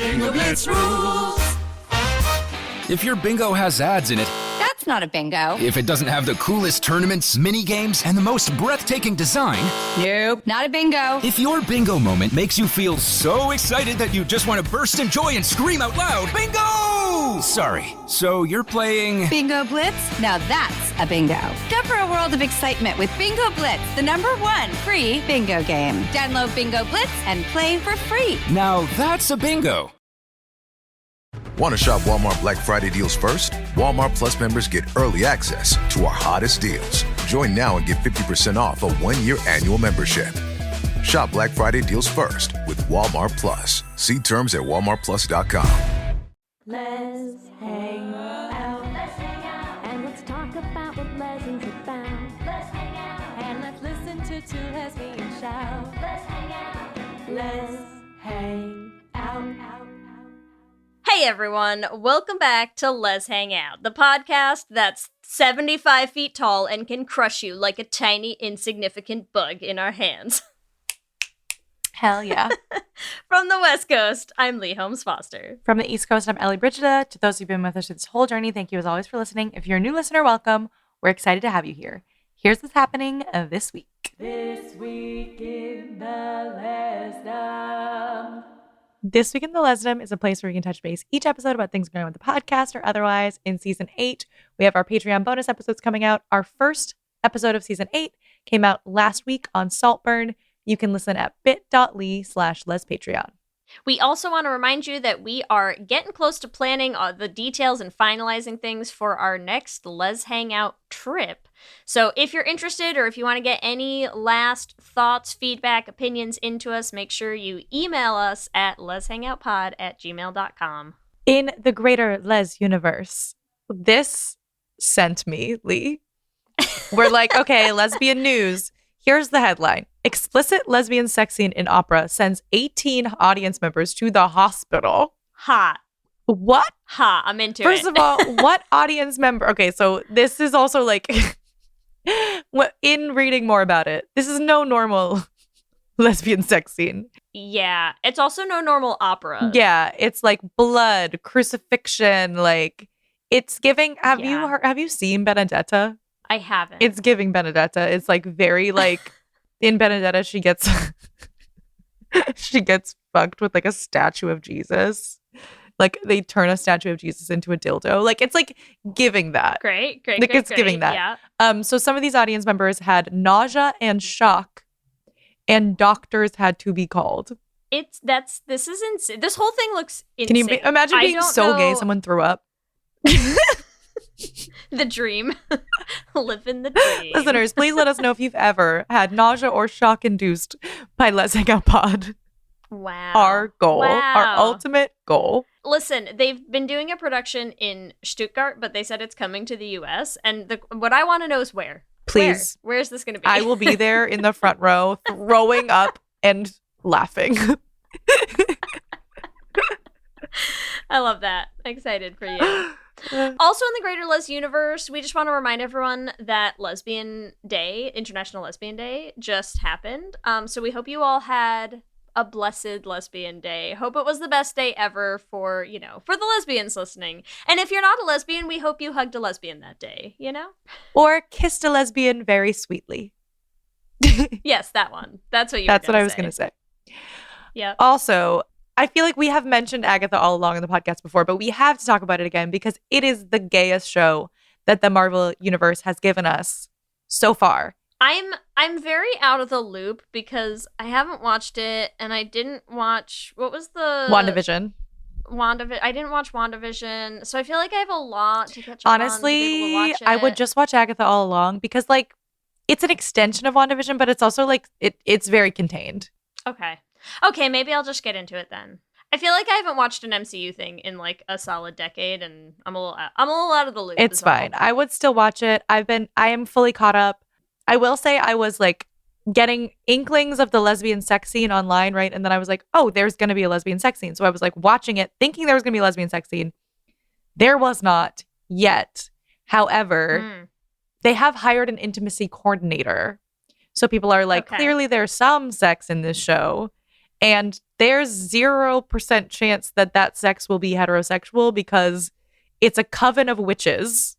Bingo Blitz rules. If your bingo has ads in it, That's not a bingo. if it doesn't have the coolest tournaments, mini games, and the most breathtaking design, Nope, not a bingo. if your bingo moment makes you feel so excited that you just want to burst in joy and scream out loud, bingo! Sorry, so you're playing... Bingo Blitz? Now that's a bingo. Go for a world of excitement with Bingo Blitz, the #1 free bingo game. Download Bingo Blitz and play for free. Now that's a bingo. Want to shop Walmart Black Friday deals first? Walmart Plus members get early access to our hottest deals. Join now and get 50% off a 1-year annual membership. Shop Black Friday deals first with Walmart Plus. See terms at walmartplus.com. Let's hang out. Let's hang out. And let's talk about what Lez is about. Let's hang out. And let's listen to two lesbians shout. Let's hang out. Let's hang out. Hey everyone, welcome back to Lez Hang Out, the podcast that's 75 feet tall and can crush you like a tiny, insignificant bug in our hands. Hell yeah. From the West Coast, I'm Leigh Holmes Foster. From the East Coast, I'm Ellie Brigida. To those who've been with us through this whole journey, thank you as always for listening. If you're a new listener, welcome. We're excited to have you here. Here's what's happening this week. This week in the Lesdom. This Week in the Lesdom is a place where you can touch base each episode about things going on with the podcast or otherwise. In Season 8, we have our Patreon bonus episodes coming out. Our first episode of Season 8 came out last week on Saltburn. You can listen at bit.ly/lespatreon. We also want to remind you that we are getting close to planning the details and finalizing things for our next Lez Hang Out trip. So if you're interested or if you want to get any last thoughts, feedback, opinions into us, make sure you email us at lezhangoutpod@gmail.com. In the greater Les universe, this sent me, Leigh. We're like, okay, lesbian news. Here's the headline. Explicit lesbian sex scene in opera sends 18 audience members to the hospital. Ha. What? Ha, I'm into First it. of all, what audience member? Okay, so this is also like, in reading more about it, this is no normal lesbian sex scene. Yeah, it's also no normal opera. Yeah, it's like blood, crucifixion, like it's giving. Have you seen Benedetta? I haven't. It's giving Benedetta. It's like very like in Benedetta she gets fucked with like a statue of Jesus. Like they turn a statue of Jesus into a dildo. Like it's like giving that. Great. Like it's giving that. Yeah. So some of these audience members had nausea and shock, and doctors had to be called. This is insane. This whole thing looks insane. Can you imagine being so gay someone threw up? The dream. Living the dream. Listeners, please let us know if you've ever had nausea or shock induced by Lez Hang Out Pod. Wow. Our goal, our ultimate goal. Listen, they've been doing a production in Stuttgart, but they said it's coming to the US. And what I want to know is where. Please. Where is this going to be? I will be there in the front row, throwing up and laughing. I love that. Excited for you. Also in the greater Les universe, we just want to remind everyone that Lesbian Day, International Lesbian Day, just happened. So we hope you all had a blessed lesbian day. Hope it was the best day ever for the lesbians listening. And if you're not a lesbian, we hope you hugged a lesbian that day, Or kissed a lesbian very sweetly. Yes, that one. That's what I was going to say. Yeah. Also, I feel like we have mentioned Agatha all along in the podcast before, but we have to talk about it again because it is the gayest show that the Marvel Universe has given us so far. I'm very out of the loop because I haven't watched it and I didn't watch what was the WandaVision. I didn't watch WandaVision, so I feel like I have a lot to catch up on. Honestly, I would just watch Agatha all along because like it's an extension of WandaVision, but it's also like it's very contained. Okay, maybe I'll just get into it then. I feel like I haven't watched an MCU thing in like a solid decade, and I'm a little out of the loop. It's fine. I would still watch it. I am fully caught up. I will say I was like getting inklings of the lesbian sex scene online, right? And then I was like, oh, there's going to be a lesbian sex scene. So I was like watching it, thinking there was going to be a lesbian sex scene. There was not yet. However, they have hired an intimacy coordinator. So people are like, clearly there's some sex in this show. And there's 0% chance that that sex will be heterosexual because it's a coven of witches.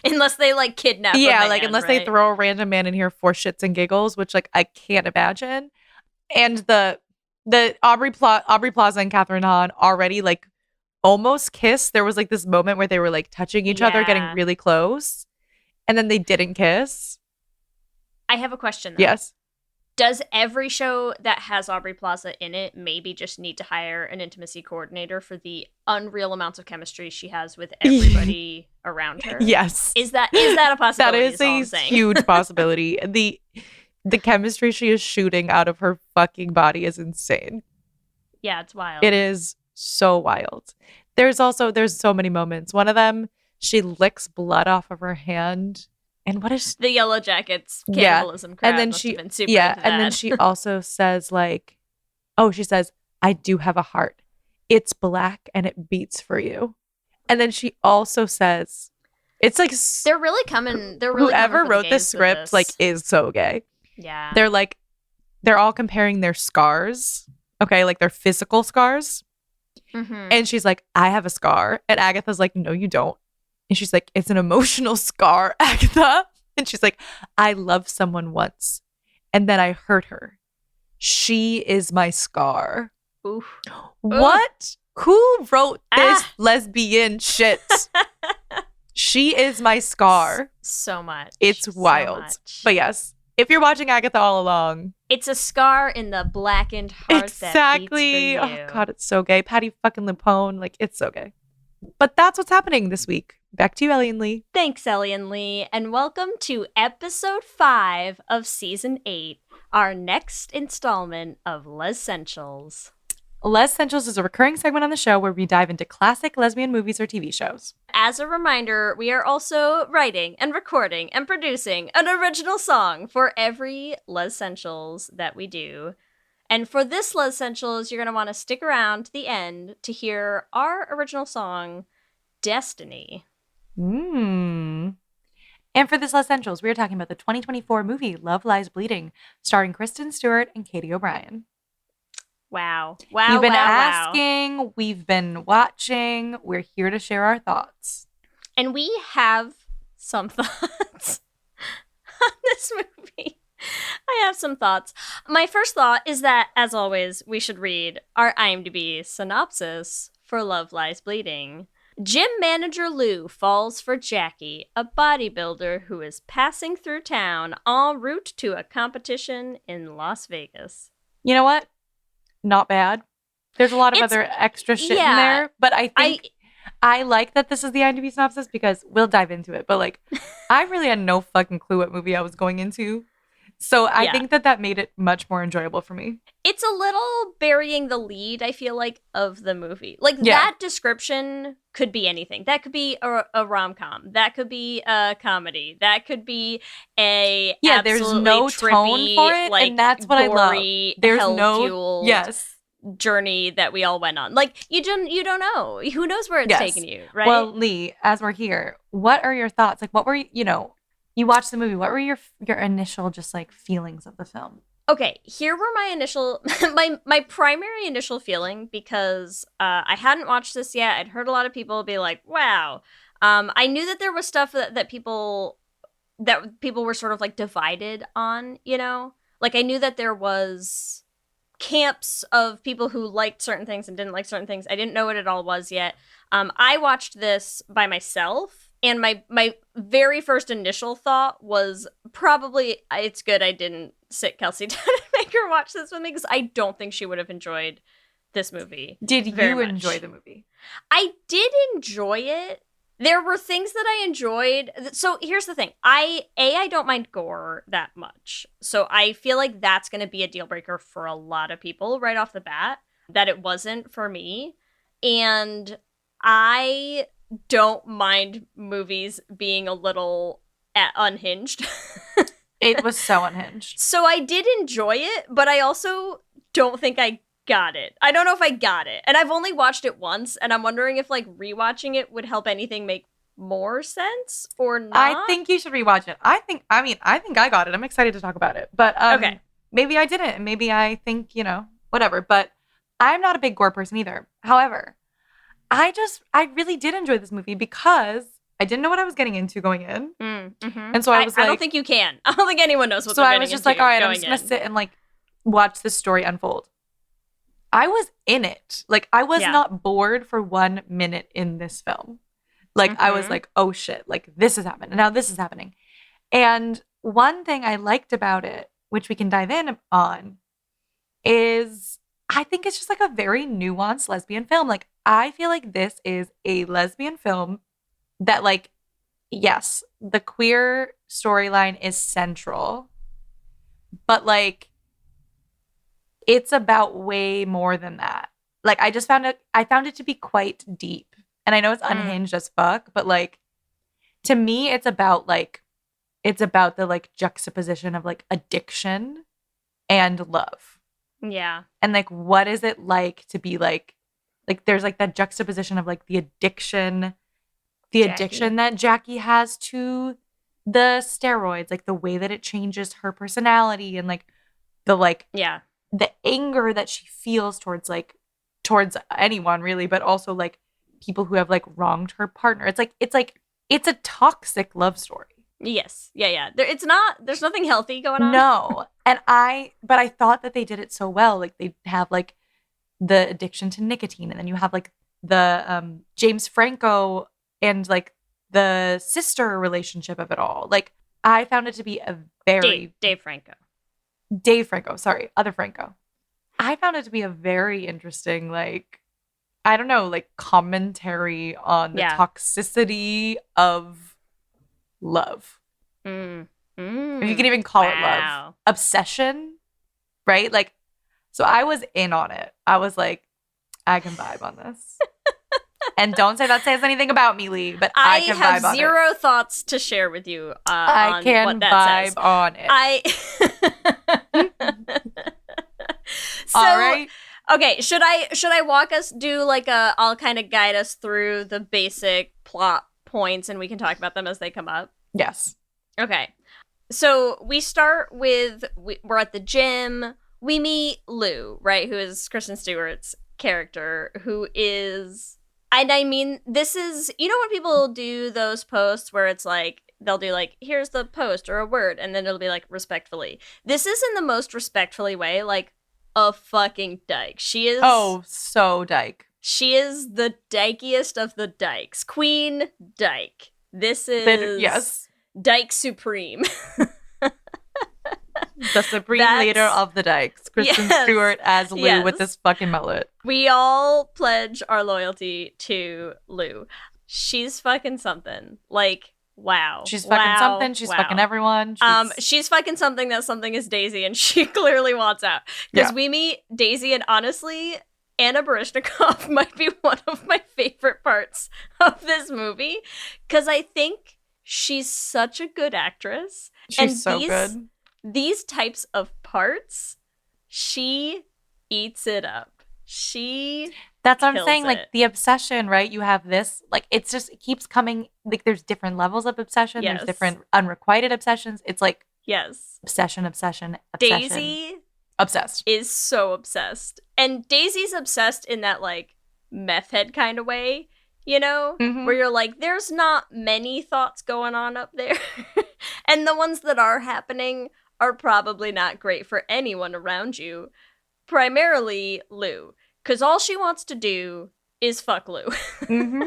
Unless they like kidnap a man, unless right? they throw a random man in here for shits and giggles, which like I can't imagine. And the Aubrey Plaza and Catherine Hahn already like almost kissed. There was like this moment where they were like touching each other, getting really close, and then they didn't kiss. I have a question though. Yes. Does every show that has Aubrey Plaza in it maybe just need to hire an intimacy coordinator for the unreal amounts of chemistry she has with everybody around her? Yes. Is that a possibility? That is a huge possibility. The chemistry she is shooting out of her fucking body is insane. Yeah, it's wild. It is so wild. There's so many moments. One of them, she licks blood off of her hand. And what is the Yellow Jackets cannibalism crowd? And then must she have been super into and then that. she also says like, she says, I do have a heart. It's black and it beats for you. And then she also says, it's like they're really coming. They're really whoever coming for the wrote this games with script like is so gay. Yeah. They're all comparing their scars. Okay, like their physical scars. Mm-hmm. And she's like, I have a scar. And Agatha's like, no, you don't. And she's like, it's an emotional scar, Agatha. And she's like, I loved someone once. And then I hurt her. She is my scar. Oof. What? Who wrote this lesbian shit? She is my scar. So much. It's wild. So much. But yes, if you're watching Agatha all along. It's a scar in the blackened heart Exactly. that beats for you. Oh, God, it's so gay. Patty fucking Lupone. Like, it's so gay. But that's what's happening this week. Back to you, Ellie and Leigh. Thanks, Ellie and Leigh, and welcome to episode 5 of season 8, our next installment of Lez-ssentials. Lez-ssentials is a recurring segment on the show where we dive into classic lesbian movies or TV shows. As a reminder, we are also writing and recording and producing an original song for every Lez-ssentials that we do. And for this Lez-ssentials, you're going to want to stick around to the end to hear our original song, Destiny. And for this Lez-ssentials, we are talking about the 2024 movie Love Lies Bleeding, starring Kristen Stewart and Katie O'Brien. Wow. You've been asking, we've been watching, we're here to share our thoughts. And we have some thoughts on this movie. I have some thoughts. My first thought is that, as always, we should read our IMDb synopsis for Love Lies Bleeding. Gym manager Lou falls for Jackie, a bodybuilder who is passing through town en route to a competition in Las Vegas. You know what? Not bad. There's a lot of other extra shit in there, but I think I like that this is the IMDb synopsis because we'll dive into it. But like, I really had no fucking clue what movie I was going into. So I think that made it much more enjoyable for me. It's a little burying the lead, I feel like, of the movie. Like, that description could be anything. That could be a rom-com. That could be a comedy. That could be a there's no trippy, tone for it, like, and that's what I love. There's hell-fueled journey that we all went on. Like, you don't know. Who knows where it's taking you, right? Well, Leigh, as we're here, what are your thoughts? Like, what were you watched the movie. What were your initial just like feelings of the film? Okay, here were my initial, my primary initial feeling, because I hadn't watched this yet. I'd heard a lot of people be like, wow. I knew that there was stuff that people were sort of like divided on, you know? Like, I knew that there was camps of people who liked certain things and didn't like certain things. I didn't know what it all was yet. I watched this by myself. And my very first initial thought was probably it's good I didn't sit Kelsey down and make her watch this with me because I don't think she would have enjoyed this movie. Did you enjoy the movie? I did enjoy it. There were things that I enjoyed. So here's the thing. I don't mind gore that much. So I feel like that's going to be a deal breaker for a lot of people right off the bat, that it wasn't for me. And I don't mind movies being a little unhinged. It was so unhinged. So I did enjoy it, but I also don't think I got it. I don't know if I got it. And I've only watched it once, and I'm wondering if like rewatching it would help anything make more sense or not. I think you should rewatch it. I think I got it. I'm excited to talk about it. But okay. maybe I didn't. And maybe I think, whatever. But I'm not a big gore person either. However, I really did enjoy this movie because I didn't know what I was getting into going in. And so I was like, I don't think you can. I don't think anyone knows what so they're I getting was just into like, all right, I'm going just going to in. sit and like watch this story unfold. I was in it. Like, I was not bored for 1 minute in this film. Like, I was like, oh shit, like this is happening. And now this is happening. And one thing I liked about it, which we can dive in on, is I think it's just like a very nuanced lesbian film. Like, I feel like this is a lesbian film that, like, yes, the queer storyline is central, but like it's about way more than that. Like, I found it to be quite deep. And I know it's unhinged as fuck, but like to me it's about the like juxtaposition of like addiction and love. Yeah. And like, what is it like to be like there's like that juxtaposition of like the addiction that Jackie has to the steroids, like the way that it changes her personality and like the like the anger that she feels towards anyone really, but also like people who have like wronged her partner. It's a toxic love story. Yes. Yeah. There's nothing healthy going on. No. But I thought that they did it so well. Like, they have like the addiction to nicotine, and then you have like the James Franco and like the sister relationship of it all. Like, I found it to be a very Dave Franco. Other Franco. I found it to be a very interesting, like, I don't know, like commentary on the toxicity of love. If you can even call it love. Obsession, right? Like, so I was in on it. I was like, I can vibe on this. And don't say that says anything about me, Leigh, but I can vibe on it. I have zero thoughts to share with you I on can what that vibe on it. So, all right. Okay, should I walk us do like I'll kind of guide us through the basic plot points and we can talk about them as they come up? Yes. Okay. So we start with, we're at the gym. We meet Lou, right, who is Kristen Stewart's character, who is, and I mean, this is, you know when people do those posts where it's like, they'll do like, here's the post or a word, and then it'll be like, respectfully. This is in the most respectfully way, like, a fucking dyke. She is... Oh, so dyke. She is the dykiest of the dykes. Queen Dyke. This is... Yes. Dyke Supreme. The supreme leader of the dykes. Kristen Stewart as Lou with this fucking mullet. We all pledge our loyalty to Lou. She's fucking something. Like, wow. She's fucking something. She's fucking everyone. She's fucking something that something is Daisy, and she clearly wants out. Because we meet Daisy, and honestly, Anna Baryshnikov might be one of my favorite parts of this movie. Because I think she's such a good actress. She's so good. These types of parts, she eats it up. That's what I'm saying. Like, the obsession, right? You have this, like, it keeps coming. Like, there's different levels of obsession. Yes. There's different unrequited obsessions. It's like, obsession. Daisy obsessed. Is so obsessed. And Daisy's obsessed in that, like, meth head kind of way, you know? Mm-hmm. Where you're like, there's not many thoughts going on up there. And the ones that are happening are probably not great for anyone around you. Primarily Lou. Because all she wants to do is fuck Lou. Mm-hmm.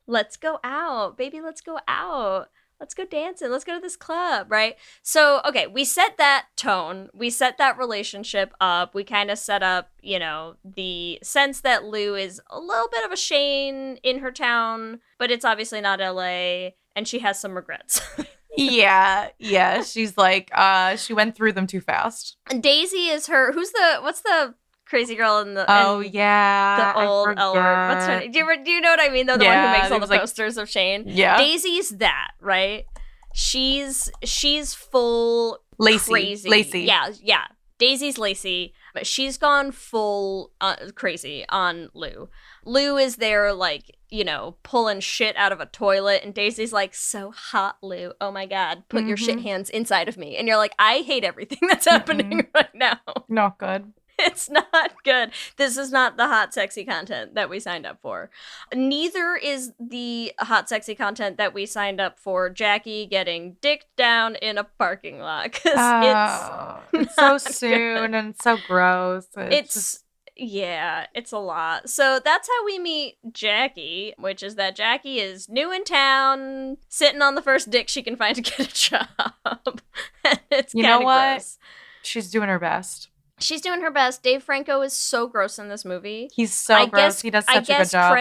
Let's go out. Baby, let's go out. Let's go dancing. Let's go to this club, right? So, okay, we set that tone. We set that relationship up. We kind of set up, you know, the sense that Lou is a little bit of a Shane in her town, but it's obviously not LA, and she has some regrets. Yeah. She's like, she went through them too fast. And Daisy is her, what's the crazy girl in the... Oh, the old L word. What's her name? Do you know what I mean, though? The one who makes all the posters of Shane? Yeah. Daisy's that, right? She's full Lacey. crazy. Lacey. Yeah. Daisy's Lacey. But she's gone full crazy on Lou. Lou is there, like, you know, pulling shit out of a toilet, and Daisy's like, so hot, Lou. Oh my God, put your shit hands inside of me. And you're like, I hate everything that's happening right now. Not good. It's not good. This is not the hot, sexy content that we signed up for. Neither is the hot, sexy content that we signed up for Jackie getting dicked down in a parking lot. Because it's so soon and so gross. It's a lot. So that's how we meet Jackie, which is that Jackie is new in town, sitting on the first dick she can find to get a job. It's you know what? Gross. She's doing her best. She's doing her best. Dave Franco is so gross in this movie. He's so gross. He does such a good job.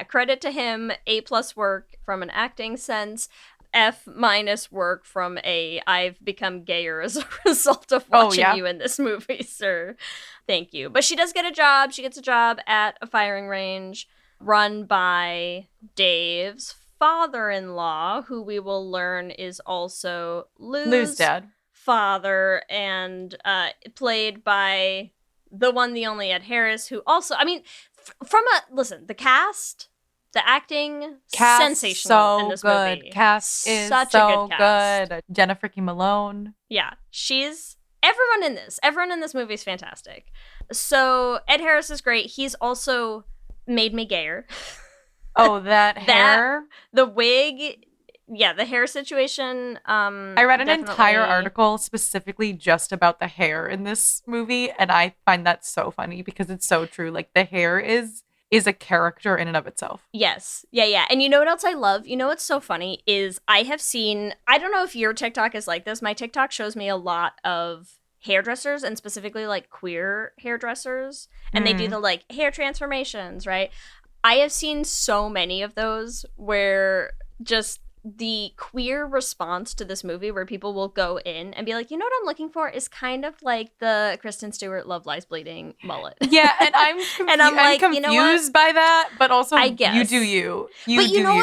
Credit to him. A+ work from an acting sense. F- work from I've become gayer as a result of watching you in this movie, sir. Thank you. But she does get a job. She gets a job at a firing range run by Dave's father-in-law, who we will learn is also Lou's dad. Father, and played by the one, the only Ed Harris, who also, I mean, the cast, the acting, sensational in this movie. Cast is such so a good cast. good. Jenna freaking Malone. Yeah, everyone in this movie is fantastic. So Ed Harris is great. He's also made me gayer. Oh, that hair? The wig. Yeah, the hair situation. I read an entire article specifically just about the hair in this movie, and I find that so funny because it's so true. Like, the hair is a character in and of itself. Yes. Yeah. And you know what else I love? You know what's so funny is I don't know if your TikTok is like this. My TikTok shows me a lot of hairdressers, and specifically like queer hairdressers, and they do the like hair transformations, right? I have seen so many of those where just the queer response to this movie, where people will go in and be like, you know what I'm looking for is kind of like the Kristen Stewart Love Lies Bleeding mullet. Yeah, and I'm like, confused, you know what? By that, but also I guess. You do you. But you know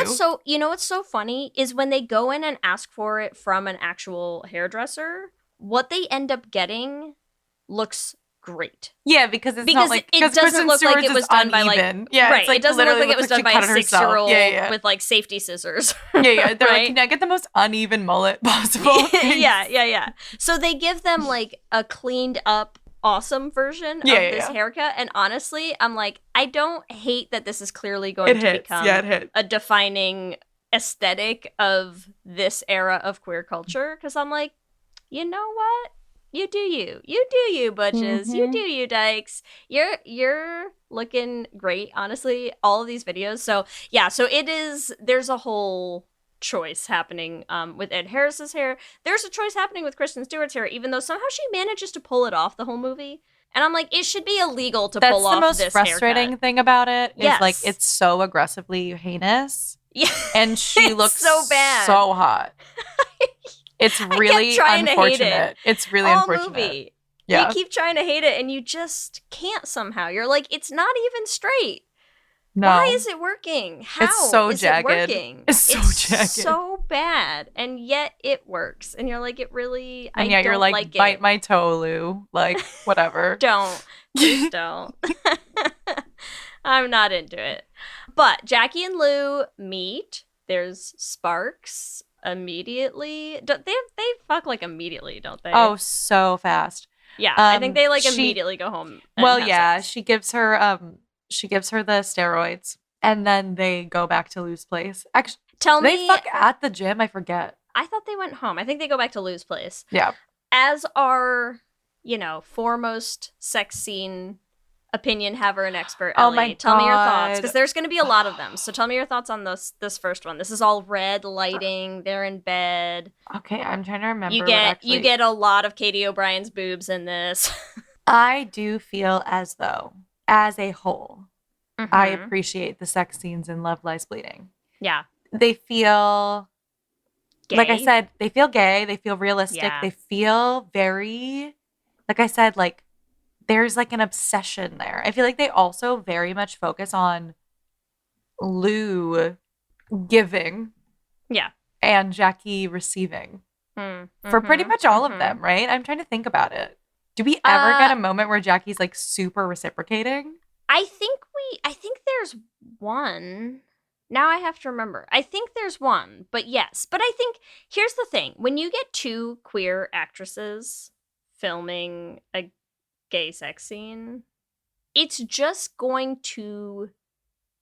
what's so funny is when they go in and ask for it from an actual hairdresser, what they end up getting looks great. Yeah, because not like, it doesn't Kristen look Stewart's like it was done by like right. It doesn't look like it was done by a 6-year-old with like safety scissors. Yeah. They're like, can I get the most uneven mullet possible? Yeah. So they give them like a cleaned up, awesome version of this haircut, and honestly, I'm like, I don't hate that this is clearly going to become a defining aesthetic of this era of queer culture, because I'm like, you know what? You do you, butches. You do you, dykes. You're looking great, honestly. All of these videos. So yeah, there's a whole choice happening with Ed Harris's hair. There's a choice happening with Kristen Stewart's hair, even though somehow she manages to pull it off the whole movie. And I'm like, it should be illegal to pull off this haircut. That's the most frustrating thing about it is like it's so aggressively heinous. Yeah. And she looks so bad. So hot. It's really unfortunate. It's really unfortunate. Movie. Yeah. You keep trying to hate it and you just can't somehow. You're like, it's not even straight. No. Why is it working? How it's so is jagged. It working? It's so jagged. So bad. And yet it works. And you're like, it really, and yet you're like bite my toe, Lou. Like, whatever. Don't. Please don't. I'm not into it. But Jackie and Lou meet. There's sparks. Immediately, they fuck like immediately, don't they? Oh, so fast. Yeah, I think they like immediately go home. Sex. She gives her the steroids, and then they go back to Lou's place. Actually, they fuck at the gym. I forget. I thought they went home. I think they go back to Lou's place. Yeah, as our foremost sex scene opinion haver and expert, Ellie. Oh my God. Tell me your thoughts, because there's going to be a lot of them. So tell me your thoughts on this first one. This is all red lighting. They're in bed. Okay, I'm trying to remember. You get a lot of Katie O'Brien's boobs in this. I do feel as though, as a whole, I appreciate the sex scenes in Love Lies Bleeding. Yeah, they feel gay. Like I said, they feel gay. They feel realistic. Yeah. They feel very, like I said, like. There's like an obsession there. I feel like they also very much focus on Lou giving, and Jackie receiving for pretty much all of them, right? I'm trying to think about it. Do we ever get a moment where Jackie's like super reciprocating? I think there's one. Now I have to remember. I think there's one, but yes. But I think here's the thing. When you get two queer actresses filming a gay sex scene, it's just going to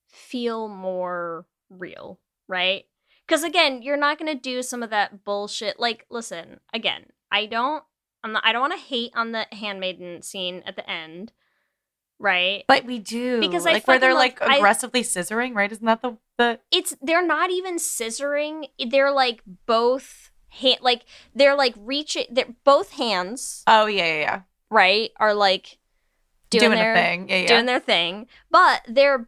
feel more real, right? Because again, you're not going to do some of that bullshit. Like, listen, again, I don't want to hate on the handmaiden scene at the end, right? But we do. Because like where they're like aggressively scissoring, right? Isn't that the they're not even scissoring. They're like both they're like reaching. They're both hands. Oh yeah. Right, are like doing their thing. Doing their thing, but they're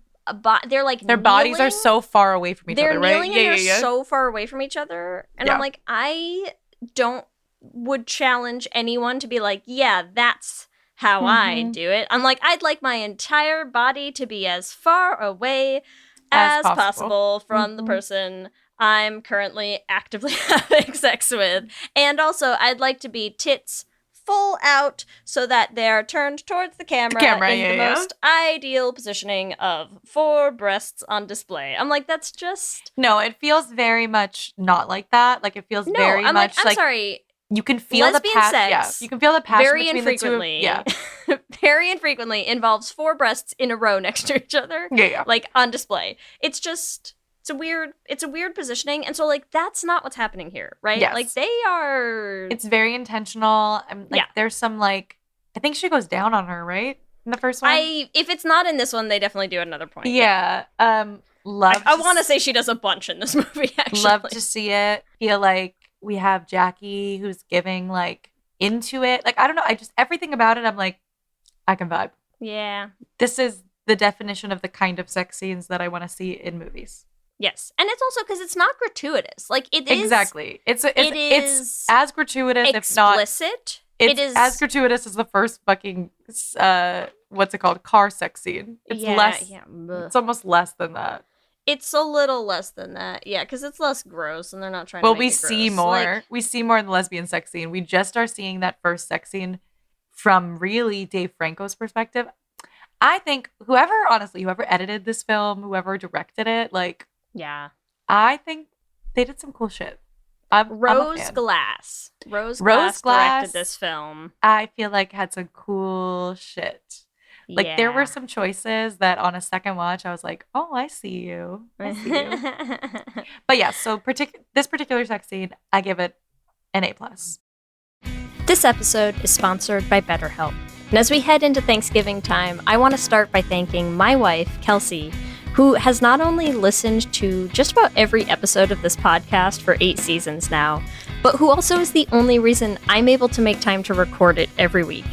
like their bodies are so far away from each other, right? They're kneeling and they're so far away from each other, and I'm like, I would challenge anyone to be like, yeah, that's how I do it. I'm like, I'd like my entire body to be as far away as possible from the person I'm currently actively having sex with. And also, I'd like to be tits full out so that they're turned towards the camera in the most ideal positioning of 4 breasts on display. I'm like, that's just... No, it feels very much not like that. Like, it feels very much like... I'm sorry. You can feel lesbian the passion. Sex Yeah, you can feel the passion very between infrequently. the two. Yeah, very infrequently involves 4 breasts in a row next to each other. Yeah. Like on display. It's just it's a weird positioning, and so like that's not what's happening here, right? Yes. Like they are. It's very intentional. There's some like I think she goes down on her, right? In the first one. If it's not in this one, they definitely do at another point. Yeah. I want to say she does a bunch in this movie. Actually, love to see it. Feel like we have Jackie who's giving like into it. Like, I don't know. Everything about it, I'm like, I can vibe. Yeah. This is the definition of the kind of sex scenes that I want to see in movies. Yes. And it's also because it's not gratuitous. Like, it is. Exactly. It's as gratuitous, if not. Explicit. It is as gratuitous as the first fucking, what's it called? Car sex scene. It's less. Yeah. It's almost less than that. It's a little less than that, yeah, because it's less gross, and they're not trying to make it gross. Well, we see more. We see more in the lesbian sex scene. We just are seeing that first sex scene from really Dave Franco's perspective. I think whoever edited this film, whoever directed it, like, yeah, I think they did some cool shit. Rose Glass directed this film. I feel like had some cool shit. Like, there were some choices that on a second watch, I was like, oh, I see you. But yeah, so this particular sex scene, I give it an A+. This episode is sponsored by BetterHelp. And as we head into Thanksgiving time, I want to start by thanking my wife, Kelsey, who has not only listened to just about every episode of this podcast for 8 seasons now, but who also is the only reason I'm able to make time to record it every week.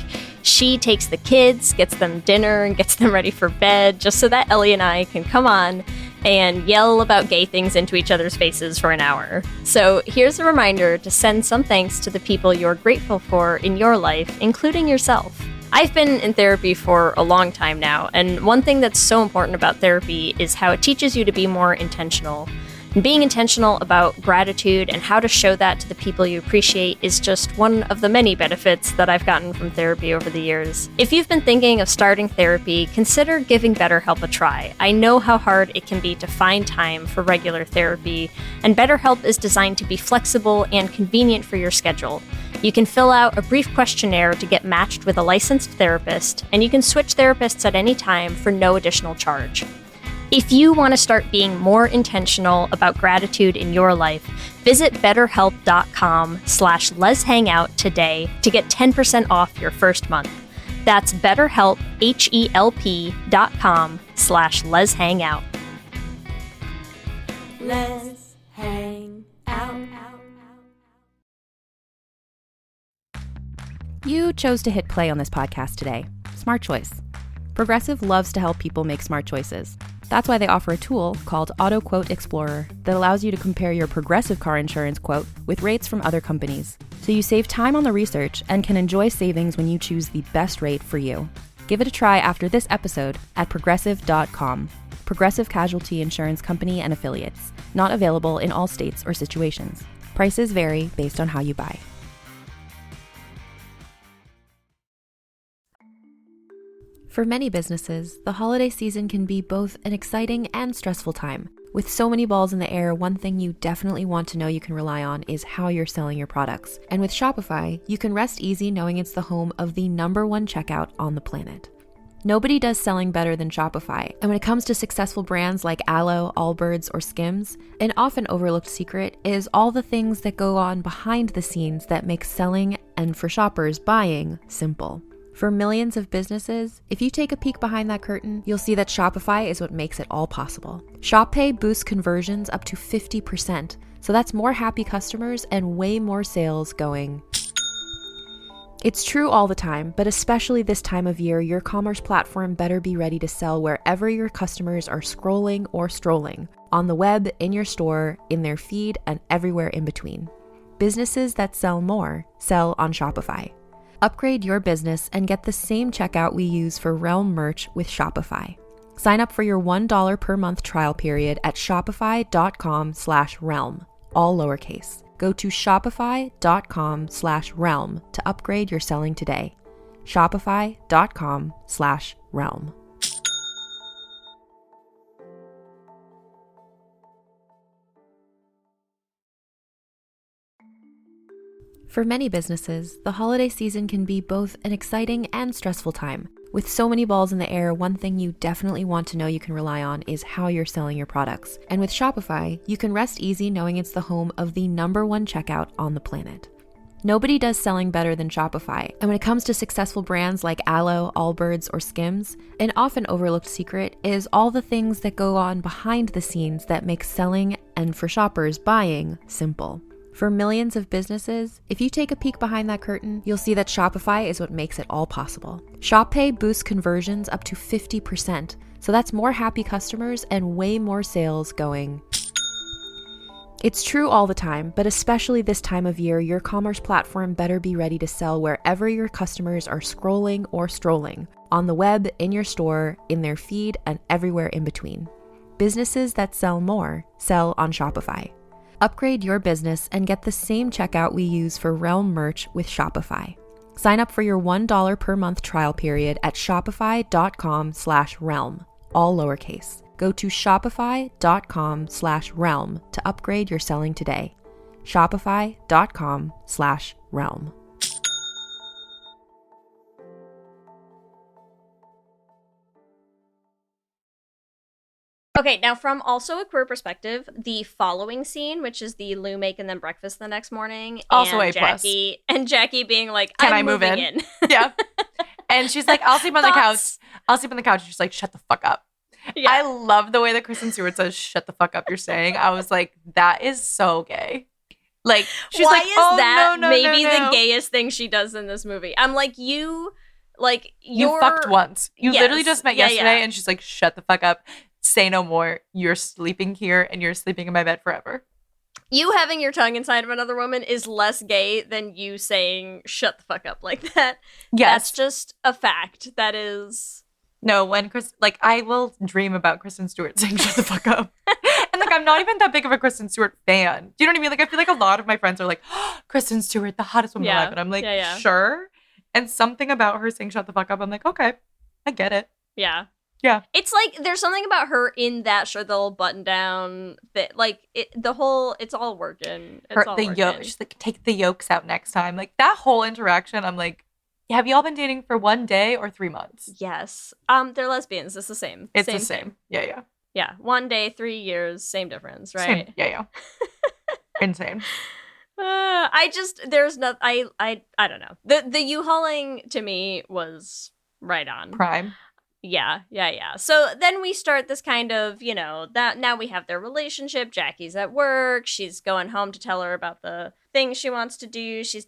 She takes the kids, gets them dinner, and gets them ready for bed just so that Ellie and I can come on and yell about gay things into each other's faces for an hour. So here's a reminder to send some thanks to the people you're grateful for in your life, including yourself. I've been in therapy for a long time now, and one thing that's so important about therapy is how it teaches you to be more intentional. And being intentional about gratitude and how to show that to the people you appreciate is just one of the many benefits that I've gotten from therapy over the years. If you've been thinking of starting therapy, consider giving BetterHelp a try. I know how hard it can be to find time for regular therapy, and BetterHelp is designed to be flexible and convenient for your schedule. You can fill out a brief questionnaire to get matched with a licensed therapist, and you can switch therapists at any time for no additional charge. If you want to start being more intentional about gratitude in your life, visit betterhelp.com/Lez Hang Out today to get 10% off your first month. That's BetterHelp, HELP.com/Lez Hang Out. Lez Hang Out. You chose to hit play on this podcast today. Smart choice. Progressive loves to help people make smart choices. That's why they offer a tool called Auto Quote Explorer that allows you to compare your Progressive car insurance quote with rates from other companies. So you save time on the research and can enjoy savings when you choose the best rate for you. Give it a try after this episode at progressive.com. Progressive Casualty Insurance Company and Affiliates. Not available in all states or situations. Prices vary based on how you buy. For many businesses, the holiday season can be both an exciting and stressful time. With so many balls in the air, one thing you definitely want to know you can rely on is how you're selling your products. And with Shopify, you can rest easy knowing it's the home of the #1 checkout on the planet. Nobody does selling better than Shopify. And when it comes to successful brands like Aloe, Allbirds, or Skims, an often overlooked secret is all the things that go on behind the scenes that make selling and, for shoppers, buying simple. For millions of businesses, if you take a peek behind that curtain, you'll see that Shopify is what makes it all possible. Shop Pay boosts conversions up to 50%, so that's more happy customers and way more sales going. It's true all the time, but especially this time of year, your commerce platform better be ready to sell wherever your customers are scrolling or strolling, on the web, in your store, in their feed, and everywhere in between. Businesses that sell more sell on Shopify. Upgrade your business and get the same checkout we use for Realm merch with Shopify. Sign up for your $1 per month trial period at shopify.com/realm, all lowercase. Go to shopify.com/realm to upgrade your selling today. Shopify.com/realm. For many businesses, the holiday season can be both an exciting and stressful time. With so many balls in the air, one thing you definitely want to know you can rely on is how you're selling your products. And with Shopify, you can rest easy knowing it's the home of the #1 checkout on the planet. Nobody does selling better than Shopify. And when it comes to successful brands like Aloe, Allbirds, or Skims, an often overlooked secret is all the things that go on behind the scenes that make selling and, for shoppers, buying simple. For millions of businesses, if you take a peek behind that curtain, you'll see that Shopify is what makes it all possible. Shop Pay boosts conversions up to 50%, so that's more happy customers and way more sales going. It's true all the time, but especially this time of year, your commerce platform better be ready to sell wherever your customers are scrolling or strolling, on the web, in your store, in their feed, and everywhere in between. Businesses that sell more sell on Shopify. Upgrade your business and get the same checkout we use for Realm merch with Shopify. Sign up for your $1 per month trial period at shopify.com/realm, all lowercase. Go to shopify.com/realm to upgrade your selling today. Shopify.com/realm. Okay, now from also a queer perspective, the following scene, which is the Lou making them breakfast the next morning, Also and A plus. Jackie being like, Can I'm I move moving in? Yeah. And she's like, I'll sleep on the couch. Thoughts? I'll sleep on the couch. She's like, shut the fuck up. Yeah. I love the way that Kristen Stewart says, shut the fuck up, you're saying. I was like, that is so gay. Like, she's Why like, is oh, that no, maybe no. the gayest thing she does in this movie? I'm like, you fucked once. You Yes. literally just met Yeah, yesterday, yeah. and she's like, shut the fuck up. Say no more. You're sleeping here, and you're sleeping in my bed forever. You having your tongue inside of another woman is less gay than you saying shut the fuck up like that. Yes. That's just a fact. That is... No, when I will dream about Kristen Stewart saying shut the fuck up. And I'm not even that big of a Kristen Stewart fan. Do you know what I mean? I feel like a lot of my friends are like, oh, Kristen Stewart, the hottest woman alive. And I'm like, sure. And something about her saying shut the fuck up, I'm like, okay, I get it. Yeah. Yeah. It's like, there's something about her in that shirt, the little button down, that it's all working. It's all working. Yoke. She's like, take the yolks out next time. Like that whole interaction, I'm like, have you all been dating for 1 day or 3 months? Yes. They're lesbians. It's the same. It's the same. Yeah. Yeah. 1 day, 3 years, same difference, right? Same. Yeah. Insane. I don't know. The U-hauling to me was right on. Prime. Yeah. So then we start this kind of, that now we have their relationship. Jackie's at work. She's going home to tell her about the things she wants to do. She's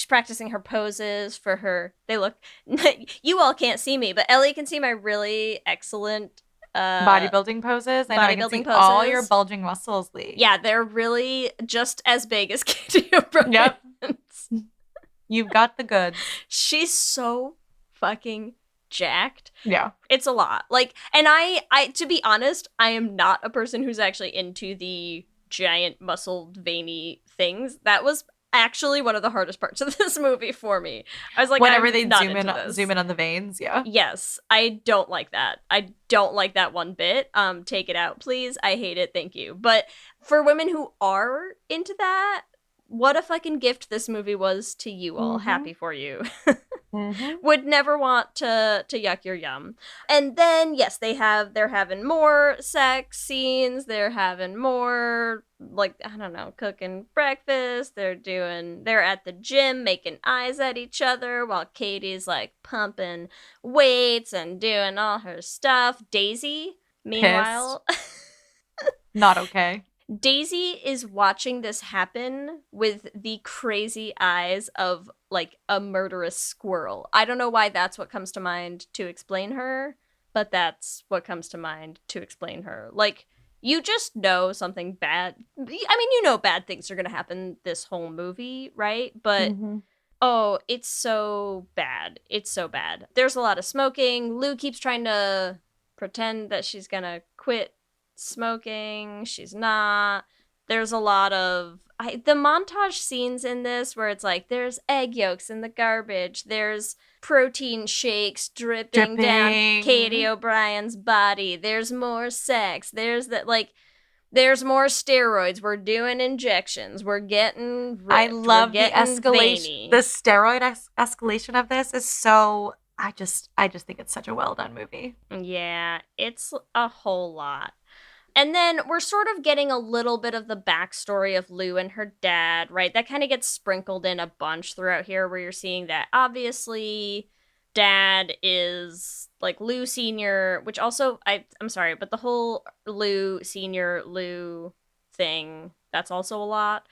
practicing her poses for her. They look, you all can't see me, but Ellie can see my really excellent bodybuilding poses. I know, I can see poses. all your bulging muscles, Leigh. Yeah, they're really just as big as Katie O'Brien's. Yep. You've got the goods. She's so fucking jacked. Yeah. It's a lot. And I to be honest, I am not a person who's actually into the giant muscled veiny things. That was actually one of the hardest parts of this movie for me. I was like, whenever I'm they not zoom in on the veins, yeah. Yes, I don't like that. I don't like that one bit. Take it out, please. I hate it. Thank you. But for women who are into that, what a fucking gift this movie was to you all. Happy for you. Would never want to yuck your yum. And then yes, they're having more sex scenes. They're having more, like, I don't know, cooking breakfast. They're at the gym making eyes at each other while Katie's like pumping weights and doing all her stuff. Daisy, meanwhile, not okay. Daisy is watching this happen with the crazy eyes of, like, a murderous squirrel. I don't know why that's what comes to mind to explain her, but that's what comes to mind to explain her. Like, you just know something bad. I mean, you know bad things are going to happen this whole movie, right? But, oh, it's so bad. It's so bad. There's a lot of smoking. Lou keeps trying to pretend that she's going to quit smoking. She's not. There's a lot of the montage scenes in this where it's like there's egg yolks in the garbage, there's protein shakes dripping down Katie O'Brien's body, there's more sex, there's more steroids, we're doing injections, we're getting ripped, I love the escalation. Veiny. The steroid escalation of this is so I just think it's such a well done movie. Yeah, it's a whole lot. And then we're sort of getting a little bit of the backstory of Lou and her dad, right? That kind of gets sprinkled in a bunch throughout here where you're seeing that obviously dad is like Lou Sr., which also, I'm sorry, but the whole Lou Sr., Lou thing, that's also a lot.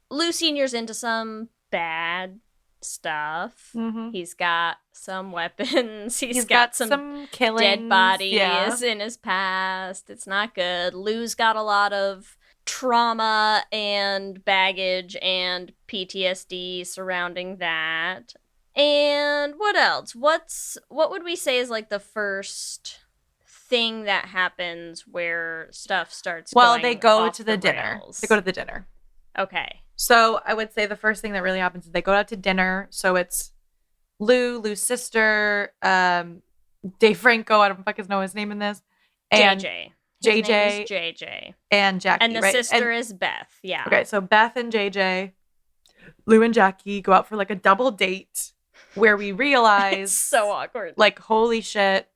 Lou Sr.'s into some bad stuff. He's got some weapons. He's got some killings, dead bodies in his past. It's not good. Lou's got a lot of trauma and baggage and PTSD surrounding that. And what else? What would we say is like the first thing that happens where stuff starts going they go off to the dinner. rails? They go to the dinner. Okay. So I would say the first thing that really happens is they go out to dinner. So it's Lou's sister, Dave Franco, I don't fucking know his name in this. And JJ. JJ. His name is JJ. And Jackie, And the right? sister is Beth, yeah. Okay, so Beth and JJ, Lou and Jackie go out for like a double date where we realize It's so awkward. like, holy shit.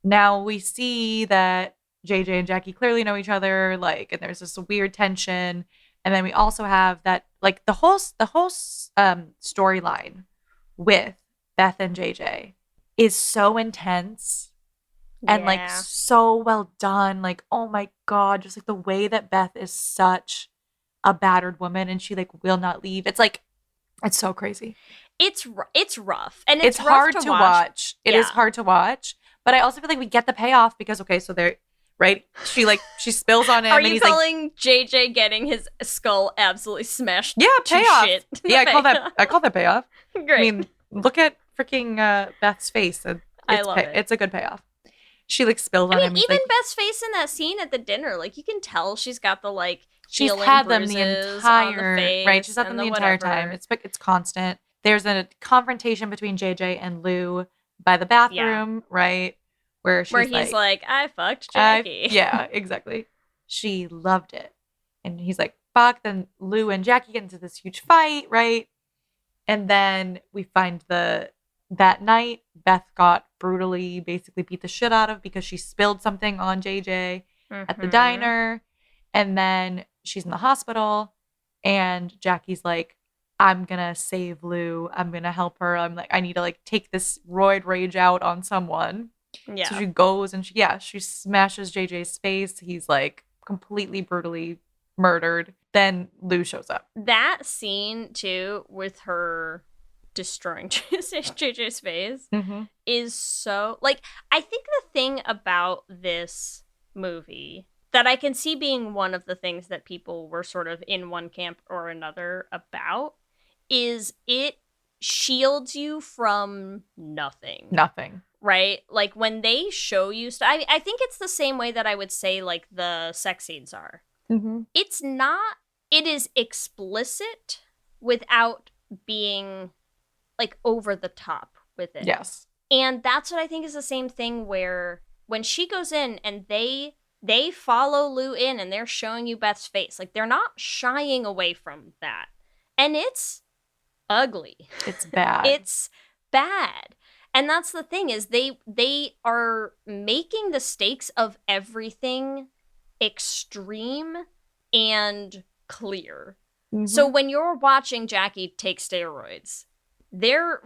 Now we see that JJ and Jackie clearly know each other, like, and there's this weird tension. And then we also have that, like, the whole storyline with Beth and JJ is so intense and like so well done. Like, oh my God, just like the way that Beth is such a battered woman and she like will not leave. It's like, it's so crazy. It's rough. And it's rough hard to watch. It is Yeah. hard to watch. But I also feel like we get the payoff because, okay, so they're, right? She spills on him. Are and you he's like, calling JJ getting his skull absolutely smashed? yeah, to payoff. Shit? Yeah, I call that payoff. Great. I mean, look at freaking Beth's face. I love it. It's a good payoff. She like spilled on I him. mean, He's even like, Beth's face in that scene at the dinner, like you can tell she's got the like she's healing had them the bruises on the entire face right. She's had and them the entire whatever. time. It's constant. There's a confrontation between JJ and Lou by the bathroom, right? Where he's like, I fucked Jackie. Yeah, exactly. She loved it. And he's like, fuck. Then Lou and Jackie get into this huge fight, right? And then we find that night, Beth got brutally basically beat the shit out of because she spilled something on JJ at the diner. And then she's in the hospital. And Jackie's like, I'm going to save Lou. I'm going to help her. I'm like, I need to like take this roid rage out on someone. Yeah. So she goes and she smashes JJ's face. He's like completely brutally murdered. Then Lou shows up. That scene too with her destroying JJ's face is so like, I think the thing about this movie that I can see being one of the things that people were sort of in one camp or another about is it shields you from nothing. Right? Like when they show you stuff, I think it's the same way that I would say like the sex scenes are. It's not, it is explicit, without being like over the top with it. Yes. And that's what I think is the same thing where when she goes in and they follow Lou in and they're showing you Beth's face, like they're not shying away from that. And it's ugly. It's bad. It's bad. And that's the thing is they are making the stakes of everything extreme and clear. Mm-hmm. So when you're watching Jackie take steroids, they're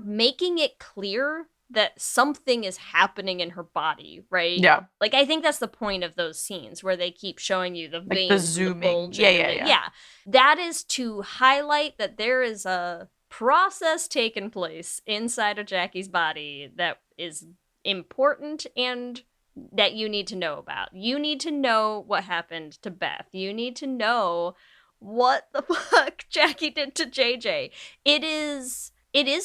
making it clear that something is happening in her body, right? Yeah. Like I think that's the point of those scenes where they keep showing you the Like veins, the zooming. bulging, Yeah. That is to highlight that there is a process taking place inside of Jackie's body that is important and that you need to know about. You need to know what happened to Beth. You need to know what the fuck Jackie did to JJ. It is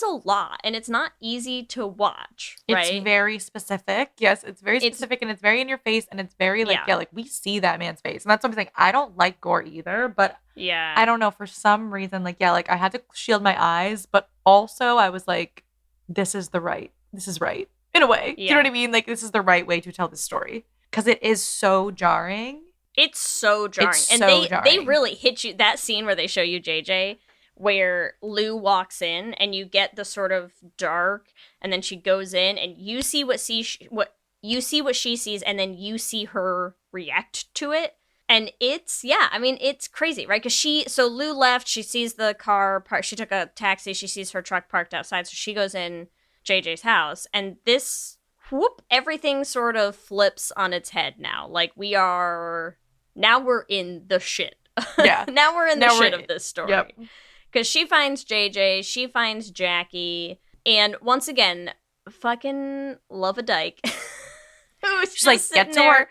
a lot, and it's not easy to watch, right? It's very specific. Yes, it's very specific, and it's very in your face, and it's very like, like we see that man's face. And that's what I'm saying. I don't like gore either, but I don't know, for some reason, like, like I had to shield my eyes, but also I was like, this is right, in a way. You know what I mean? Like, this is the right way to tell this story. Because it is so jarring. It's so jarring. They really hit you, that scene where they show you JJ, where Lou walks in and you get the sort of dark, and then she goes in and you see what she sees, and then you see her react to it. And it's crazy, right? Because Lou left, she sees the car parked, she took a taxi, she sees her truck parked outside, so she goes in JJ's house, and this everything sort of flips on its head now. Like we're in the shit. Yeah. Now we're in the shit of this story. Yep. Because she finds JJ, she finds Jackie, and once again, fucking love a dyke. She's like, get to work.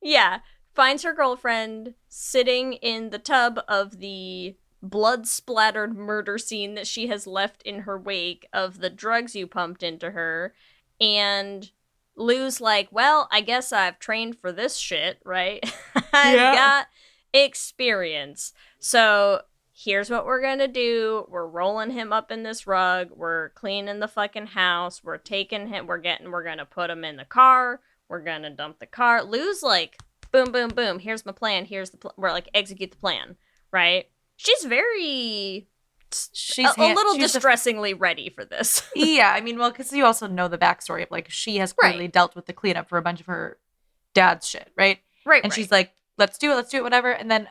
Yeah. Finds her girlfriend sitting in the tub of the blood-splattered murder scene that she has left in her wake of the drugs you pumped into her. And Lou's like, well, I guess I've trained for this shit, right? I've got experience. So here's what we're gonna do. We're rolling him up in this rug. We're cleaning the fucking house. We're taking him. We're gonna put him in the car. We're gonna dump the car. Lou's like, boom, boom, boom. Here's my plan. We're like, execute the plan, right? She's very... She's a little distressingly ready for this. Yeah, I mean, well, because you also know the backstory of, like, she has clearly dealt with the cleanup for a bunch of her dad's shit, right? Right, and she's like, let's do it, whatever. And then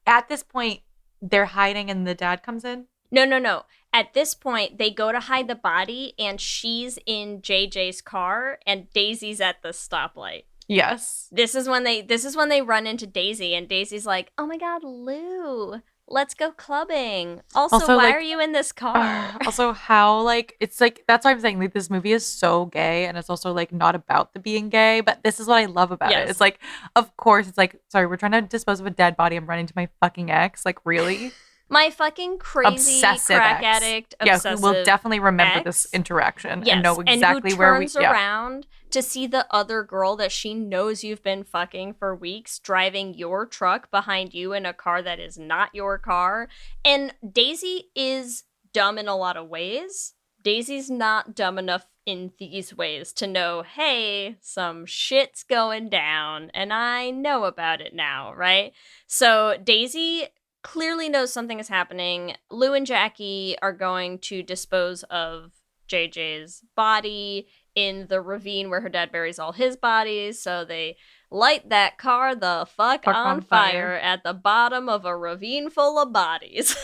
at this point, they're hiding and the dad comes in? No. At this point, they go to hide the body, and she's in JJ's car, and Daisy's at the stoplight. Yes. This is when they run into Daisy, and Daisy's like, oh my god, Lou, let's go clubbing. Also why like, are you in this car? Also, how, like, it's like, that's why I'm saying, like, this movie is so gay, and it's also, like, not about the being gay, but this is what I love about it. It's like, of course, it's like, sorry, we're trying to dispose of a dead body. I'm running to my fucking ex. Like, really? My fucking crazy obsessive crack ex. addict, obsessive we'll definitely remember ex. this interaction Yes, and know exactly where we... And who turns around to see the other girl that she knows you've been fucking for weeks driving your truck behind you in a car that is not your car. And Daisy is dumb in a lot of ways. Daisy's not dumb enough in these ways to know, hey, some shit's going down, and I know about it now, right? So Daisy clearly knows something is happening. Lou and Jackie are going to dispose of JJ's body in the ravine where her dad buries all his bodies. So they light that car the fuck on fire at the bottom of a ravine full of bodies.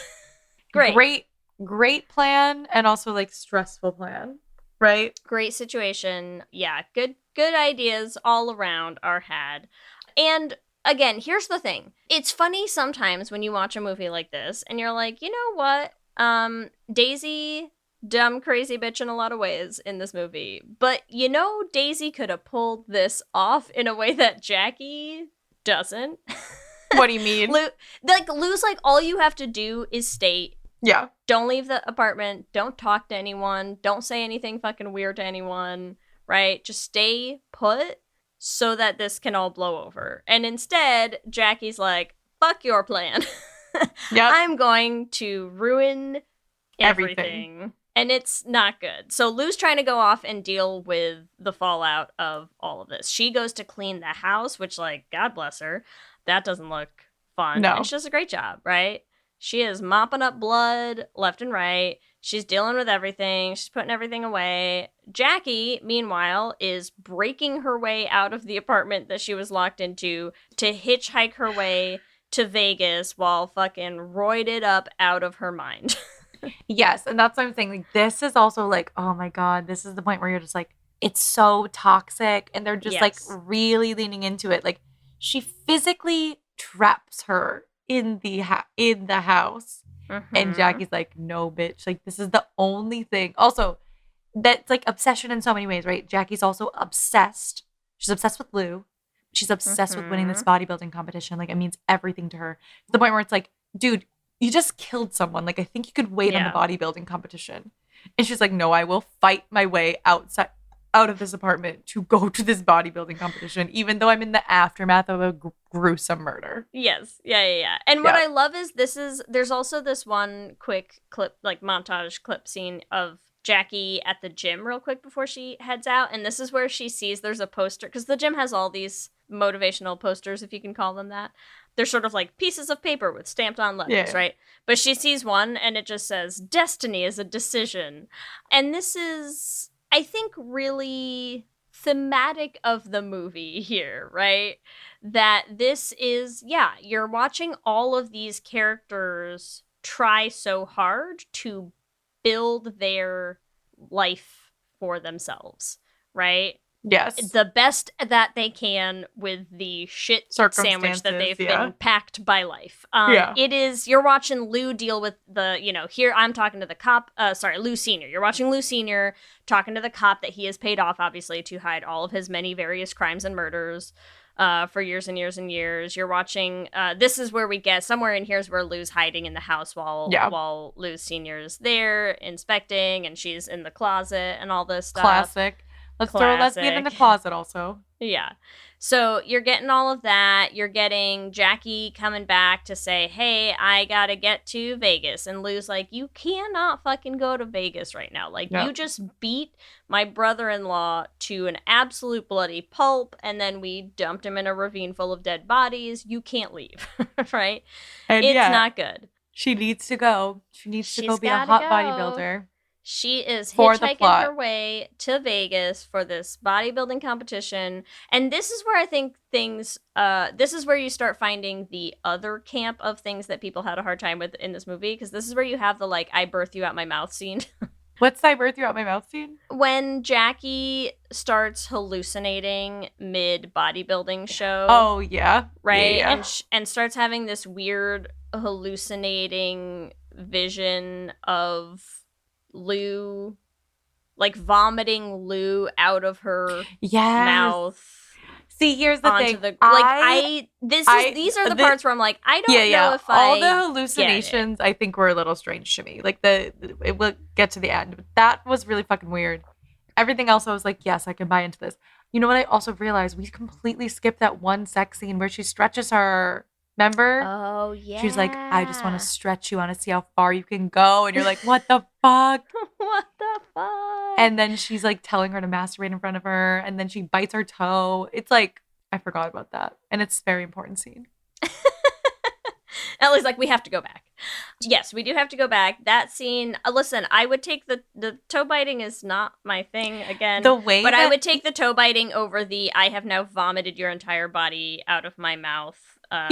Great plan, and also like stressful plan, right? Great situation. Yeah, good ideas all around are had. And again, here's the thing. It's funny sometimes when you watch a movie like this and you're like, you know what? Daisy, dumb, crazy bitch in a lot of ways in this movie. But you know, Daisy could have pulled this off in a way that Jackie doesn't. What do you mean? Lou's like, all you have to do is stay. Yeah. Don't leave the apartment. Don't talk to anyone. Don't say anything fucking weird to anyone. Right? Just stay put, so that this can all blow over. And instead, Jackie's like, fuck your plan. Yep. I'm going to ruin everything. And it's not good. So Lou's trying to go off and deal with the fallout of all of this. She goes to clean the house, which, like, God bless her. That doesn't look fun. No. And she does a great job, right? She is mopping up blood left and right. She's dealing with everything. She's putting everything away. Jackie, meanwhile, is breaking her way out of the apartment that she was locked into to hitchhike her way to Vegas while fucking roided up out of her mind. Yes, and that's what I'm saying. Like, this is also like, oh my God, this is the point where you're just like, it's so toxic, and they're just like Yes. really leaning into it. Like, she physically traps her in the house, and Jackie's like, no, bitch. Like, this is the only thing. Also, that's like obsession in so many ways, right? Jackie's also obsessed. She's obsessed with Lou. She's obsessed with winning this bodybuilding competition. Like, it means everything to her. To the point where it's like, dude, you just killed someone. Like, I think you could wait on the bodybuilding competition. And she's like, no, I will fight my way out of this apartment to go to this bodybuilding competition, even though I'm in the aftermath of a gruesome murder. Yes. Yeah. And what I love is there's also this one quick clip, like montage clip scene of Jackie at the gym real quick before she heads out. And this is where she sees there's a poster, because the gym has all these motivational posters, if you can call them that. They're sort of like pieces of paper with stamped on letters, right? But she sees one and it just says, destiny is a decision. And this is, I think, really thematic of the movie here, right? That this is, you're watching all of these characters try so hard to build their life for themselves, right? Yes. The best that they can with the shit sandwich that they've been packed by life. It is, you're watching Lou deal with the, here I'm talking to the cop, Lou Sr. You're watching Lou Sr. talking to the cop that he has paid off, obviously, to hide all of his many various crimes and murders for years and years and years. You're watching, this is where we get, somewhere in here is where Lou's hiding in the house while Lou Sr. is there inspecting, and she's in the closet and all this stuff. Classic. Let's throw a lesbian in the closet also. Yeah. So you're getting all of that. You're getting Jackie coming back to say, hey, I gotta get to Vegas. And Lou's like, you cannot fucking go to Vegas right now. Like, you just beat my brother-in-law to an absolute bloody pulp, and then we dumped him in a ravine full of dead bodies. You can't leave, right? And it's not good. She needs to go. She's to go be a hot bodybuilder. She is hitchhiking her way to Vegas for this bodybuilding competition. And this is where I think things, this is where you start finding the other camp of things that people had a hard time with in this movie. Because this is where you have the, like, I birth you out my mouth scene. What's the I birth you out my mouth scene? When Jackie starts hallucinating mid bodybuilding show. Oh, yeah. Right? Yeah. And starts having this weird hallucinating vision of Lou, like vomiting Lou out of her mouth. See, here's the thing. These are the parts where I'm like, I don't know if all the hallucinations I think were a little strange to me. Like it will get to the end, but that was really fucking weird. Everything else I was like, yes, I can buy into this. You know what I also realized? We completely skipped that one sex scene where she stretches her. Remember? Oh, yeah. She's like, I just want to stretch you. I want to see how far you can go. And you're like, what the fuck? What the fuck? And then she's like telling her to masturbate in front of her. And then she bites her toe. It's like, I forgot about that. And it's a very important scene. Ellie's like, we have to go back. Yes, we do have to go back. That scene, listen, I would take the toe biting is not my thing again. I would take the toe biting over the I have now vomited your entire body out of my mouth. But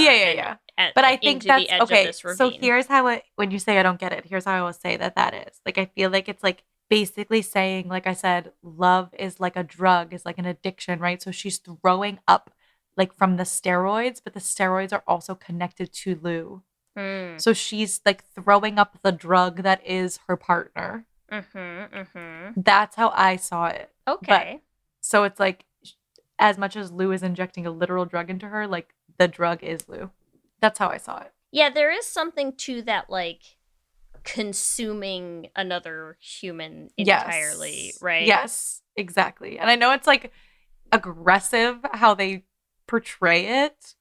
I think that's okay. So here's how when you say I don't get it, here's how I will say that is. Like, I feel like it's like basically saying, like I said, love is like a drug, is like an addiction, right? So she's throwing up like from the steroids, but the steroids are also connected to Lou. So she's like throwing up the drug that is her partner. That's how I saw it. Okay. So it's like, as much as Lou is injecting a literal drug into her, like the drug is Lou. That's how I saw it. Yeah, there is something to that, like consuming another human entirely, right? Yes, exactly. And I know it's like aggressive how they portray it,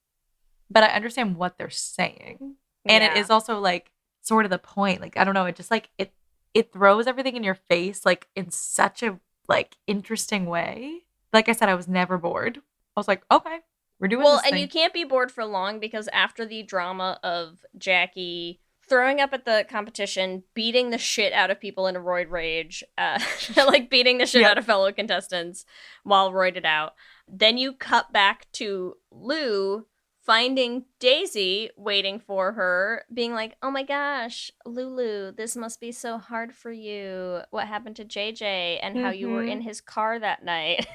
but I understand what they're saying. And it is also like sort of the point. Like, I don't know, it just like it throws everything in your face like in such a like interesting way. Like I said, I was never bored. I was like, okay, we're doing this thing. And you can't be bored for long because after the drama of Jackie throwing up at the competition, beating the shit out of people in a roid rage, like beating the shit out of fellow contestants while roided out, then you cut back to Lou finding Daisy waiting for her, being like, oh my gosh, Lulu, this must be so hard for you. What happened to JJ and how you were in his car that night.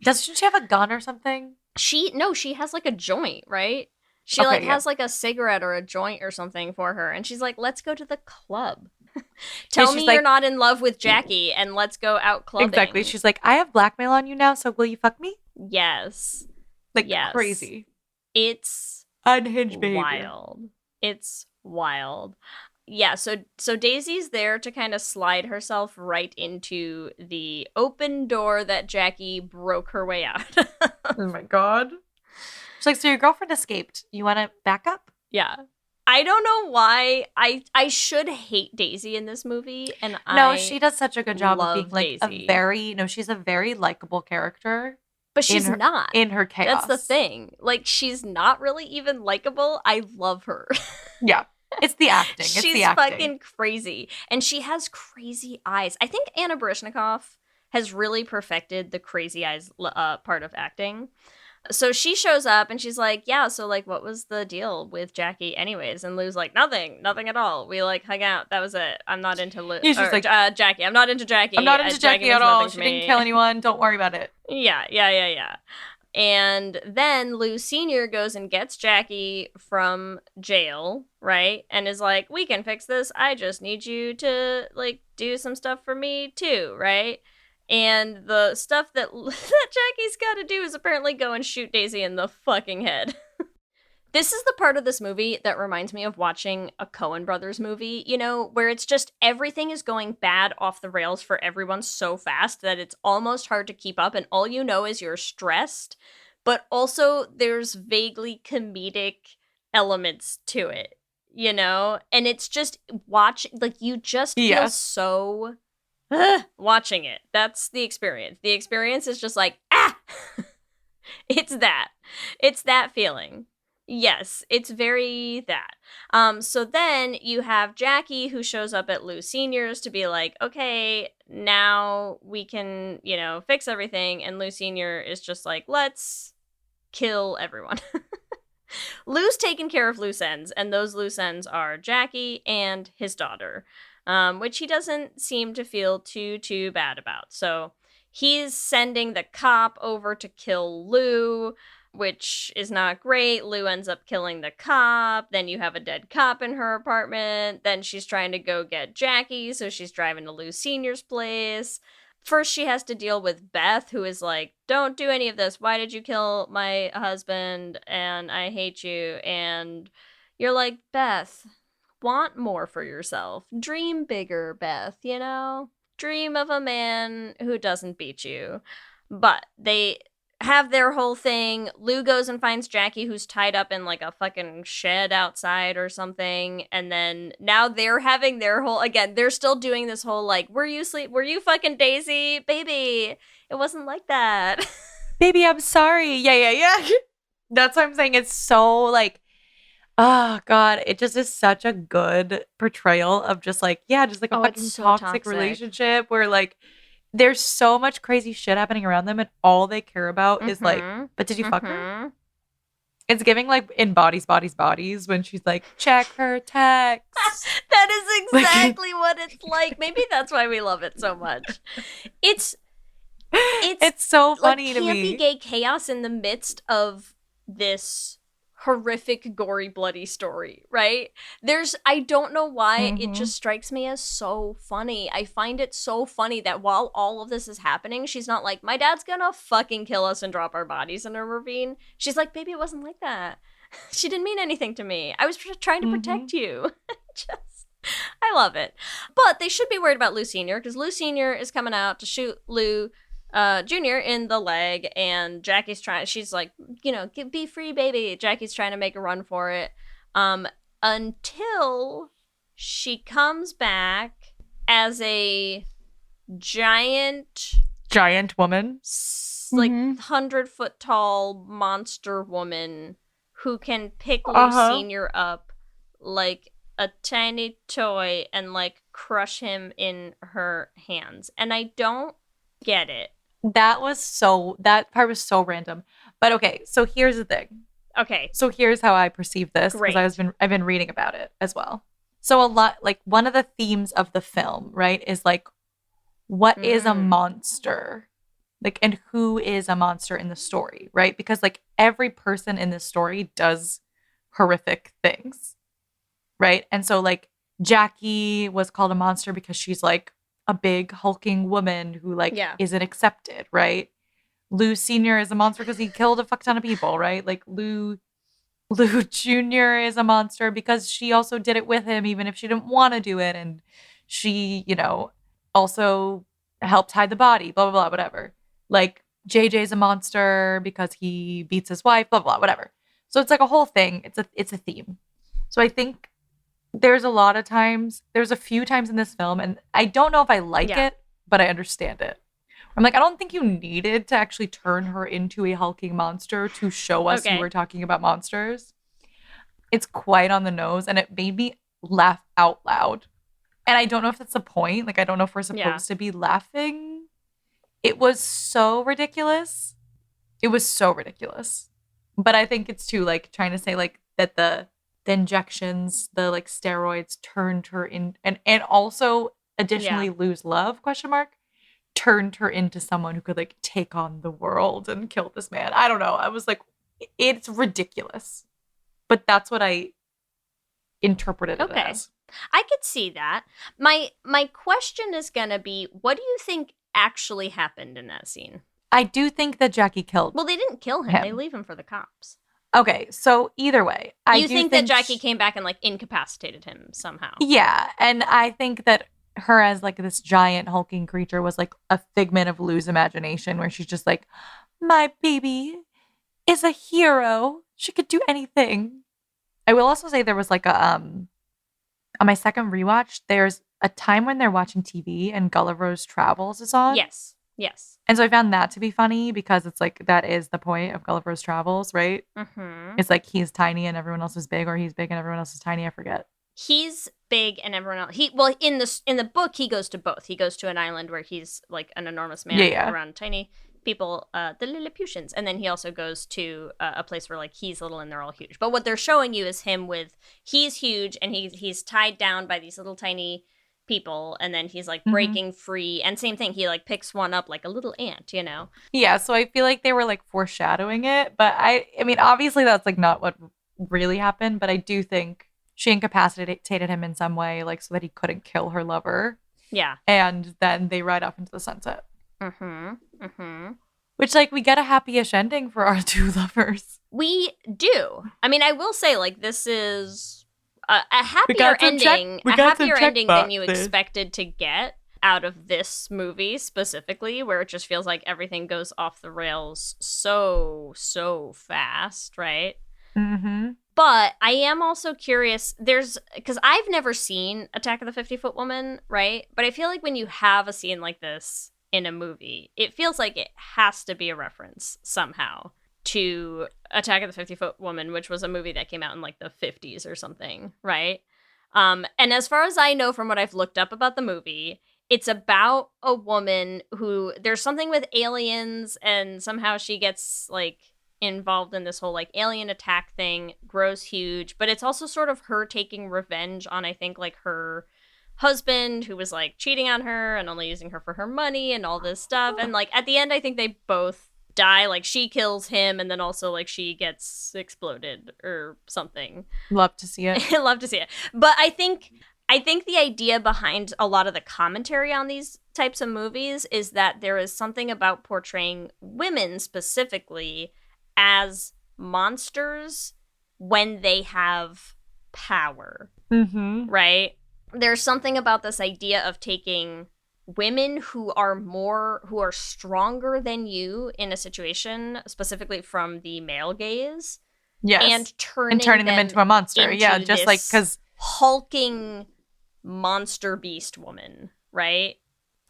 Doesn't she have a gun or something? She has like a joint, right? She has like a cigarette or a joint or something for her. And she's like, let's go to the club. Tell me you're not in love with Jackie and let's go out clubbing. Exactly. She's like, I have blackmail on you now, so will you fuck me? Yes. Like crazy. It's unhinged behavior. Wild. It's wild. Yeah, so Daisy's there to kind of slide herself right into the open door that Jackie broke her way out. Oh my god. She's like, so your girlfriend escaped. You want to back up? Yeah. I don't know why I should hate Daisy in this movie, and she does such a good job of being like Daisy. she's a very likable character. But she's not. In her chaos. That's the thing. Like, she's not really even likable. I love her. Yeah. It's the acting. She's fucking crazy. And she has crazy eyes. I think Anna Baryshnikov has really perfected the crazy eyes part of acting. So she shows up and she's like, yeah, so like, what was the deal with Jackie anyways? And Lou's like, nothing at all. We like hung out. That was it. I'm not into Jackie. I'm not into Jackie. I'm not into Jackie at all. She didn't kill anyone. Don't worry about it. Yeah. And then Lou Sr. goes and gets Jackie from jail, right? And is like, we can fix this. I just need you to like do some stuff for me too, right? And the stuff that Jackie's got to do is apparently go and shoot Daisy in the fucking head. This is the part of this movie that reminds me of watching a Coen Brothers movie, you know, where it's just everything is going bad off the rails for everyone so fast that it's almost hard to keep up, and all you know is you're stressed, but also there's vaguely comedic elements to it, you know? And it's just you just feel so... watching it. That's the experience. The experience is just like, It's that feeling. Yes, it's very that. So then you have Jackie who shows up at Lou Sr.'s to be like, okay, now we can, you know, fix everything. And Lou Sr. is just like, let's kill everyone. Lou's taking care of loose ends, and those loose ends are Jackie and his daughter. Which he doesn't seem to feel too bad about. So he's sending the cop over to kill Lou, which is not great. Lou ends up killing the cop. Then you have a dead cop in her apartment. Then she's trying to go get Jackie, so she's driving to Lou Sr.'s place. First, she has to deal with Beth, who is like, don't do any of this. Why did you kill my husband? And I hate you. And you're like, Beth... want more for yourself. Dream bigger, Beth, you know? Dream of a man who doesn't beat you. But they have their whole thing. Lou goes and finds Jackie, who's tied up in like a fucking shed outside or something. And then now they're having their whole, again, they're still doing this whole like, were you fucking Daisy? Baby, it wasn't like that. Baby, I'm sorry. Yeah. That's what I'm saying. It's so like, oh God, it just is such a good portrayal of just like, just like a fucking so toxic relationship where like there's so much crazy shit happening around them and all they care about is like, but did you fuck her? It's giving like in Bodies when she's like, check her text. That is exactly what it's like. Maybe that's why we love it so much. It's so funny like to me. Campy gay chaos in the midst of this horrific, gory, bloody story, right? I don't know why it just strikes me as so funny. I find it so funny that while all of this is happening, she's not like, my dad's gonna fucking kill us and drop our bodies in a ravine. She's like, baby, it wasn't like that. She didn't mean anything to me. I was trying to protect you. I love it. But they should be worried about Lou Sr. because Lou Sr. is coming out to shoot Lou Jr. in the leg, and Jackie's she's like, you know, be free, baby. Jackie's trying to make a run for it. Until she comes back as a giant woman. like Mhm. 100-foot tall monster woman who can pick Lou Uh-huh. Senior up like a tiny toy and like crush him in her hands. And I don't get it. That part was so random. But okay, so here's the thing. Okay. So here's how I perceive this, because Great. I've been reading about it as well. So a lot, like, one of the themes of the film, right, is like, what is a monster? Like, and who is a monster in the story, right? Because like every person in this story does horrific things, right? And so like Jackie was called a monster because she's like a big hulking woman who like isn't accepted, right? Lou Senior is a monster because he killed a fuck ton of people, right? Like Lou Jr. is a monster because she also did it with him, even if she didn't want to do it. And she, you know, also helped hide the body, blah, blah, blah, whatever. Like JJ's a monster because he beats his wife, blah, blah, whatever. So it's like a whole thing. It's a theme. So I think there's a few times in this film, and I don't know if I like it, but I understand it. I'm like, I don't think you needed to actually turn her into a hulking monster to show us you were talking about monsters. It's quite on the nose, and it made me laugh out loud. And I don't know if that's the point. Like, I don't know if we're supposed to be laughing. It was so ridiculous. But I think it's too, like, trying to say, like, that the injections, the, like, steroids turned her in, and also additionally lose love, ? Turned her into someone who could like take on the world and kill this man. I don't know. I was like, it's ridiculous. But that's what I interpreted it as. I could see that. My question is gonna be, what do you think actually happened in that scene? I do think that Jackie killed. Well, they didn't kill him. They leave him for the cops. Okay, so either way, You think that Jackie came back and like incapacitated him somehow? Yeah, and I think that her as like this giant hulking creature was like a figment of Lou's imagination, where she's just like, my baby is a hero. She could do anything. I will also say there was like a on my second rewatch, there's a time when they're watching TV and Gulliver's Travels is on. Yes. And so I found that to be funny because it's like that is the point of Gulliver's Travels, right? Mm-hmm. It's like he's tiny and everyone else is big, or he's big and everyone else is tiny. I forget. He's big and everyone else. In the book he goes to both. He goes to an island where he's like an enormous man around tiny people, the Lilliputians, and then he also goes to a place where like he's little and they're all huge. But what they're showing you is him with he's huge and he's tied down by these little tiny people, and then he's like breaking free, and same thing, he like picks one up like a little ant, you know? Yeah, so I feel like they were like foreshadowing it, but I mean obviously that's like not what really happened, but I do think she incapacitated him in some way, like so that he couldn't kill her lover. Yeah. And then they ride off into the sunset. Which, like, we get a happy-ish ending for our two lovers. We do. I mean, I will say, like, this is a happier ending. A happier ending than you expected to get out of this movie specifically, where it just feels like everything goes off the rails so fast, right? Mm-hmm. But I am also curious, because I've never seen Attack of the 50-Foot Woman, right? But I feel like when you have a scene like this in a movie, it feels like it has to be a reference somehow to Attack of the 50-Foot Woman, which was a movie that came out in like the 50s or something, right? And as far as I know from what I've looked up about the movie, it's about a woman who, there's something with aliens, and somehow she gets like involved in this whole like alien attack thing, grows huge, but it's also sort of her taking revenge on, I think, like her husband who was like cheating on her and only using her for her money and all this stuff. And like at the end, I think they both die. Like she kills him, and then also like she gets exploded or something. Love to see it. Love to see it. But I think the idea behind a lot of the commentary on these types of movies is that there is something about portraying women specifically as monsters when they have power, right? There's something about this idea of taking women who are stronger than you in a situation, specifically from the male gaze, Yes. And turning them into a monster. Yeah, into just like this because hulking monster beast woman, right?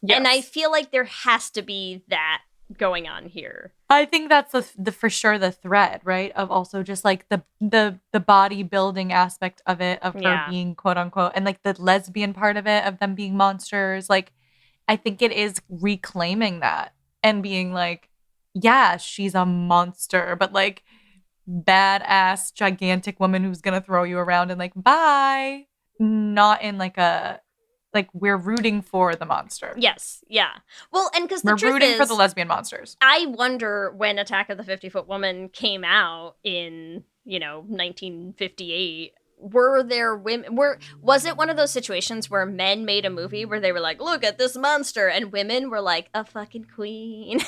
Yes. And I feel like there has to be that going on here. I think that's the for sure the thread, right? Of also just like the bodybuilding aspect of it, of her being quote unquote, and like the lesbian part of it, of them being monsters. Like, I think it is reclaiming that and being like, yeah, she's a monster, but like badass, gigantic woman who's gonna throw you around and like, bye. Not in like a like we're rooting for the monster. Yes, yeah. Well, and because the we're truth rooting is, for the lesbian monsters. I wonder when Attack of the 50-Foot Woman came out in, 1958, were there women, was it one of those situations where men made a movie where they were like, look at this monster, and women were like, a fucking queen?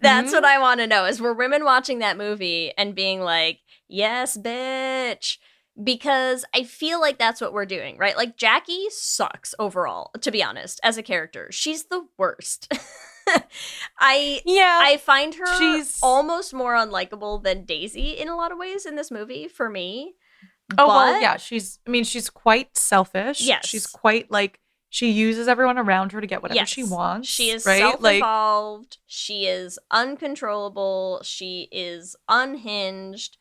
That's what I want to know, is were women watching that movie and being like, yes, bitch? Because I feel like that's what we're doing, right? Like, Jackie sucks overall, to be honest, as a character. She's the worst. I find her almost more unlikable than Daisy in a lot of ways in this movie, for me. Well, yeah, she's quite selfish. Yes. She's quite, like, she uses everyone around her to get whatever she wants. She is right? self-involved. She is uncontrollable. She is unhinged.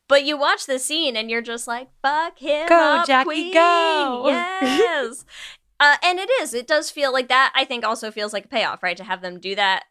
But you watch the scene and you're just like, fuck him go, up, Jackie, queen. go. Yes. And it does feel like that, I think, also feels like a payoff, right? To have them do that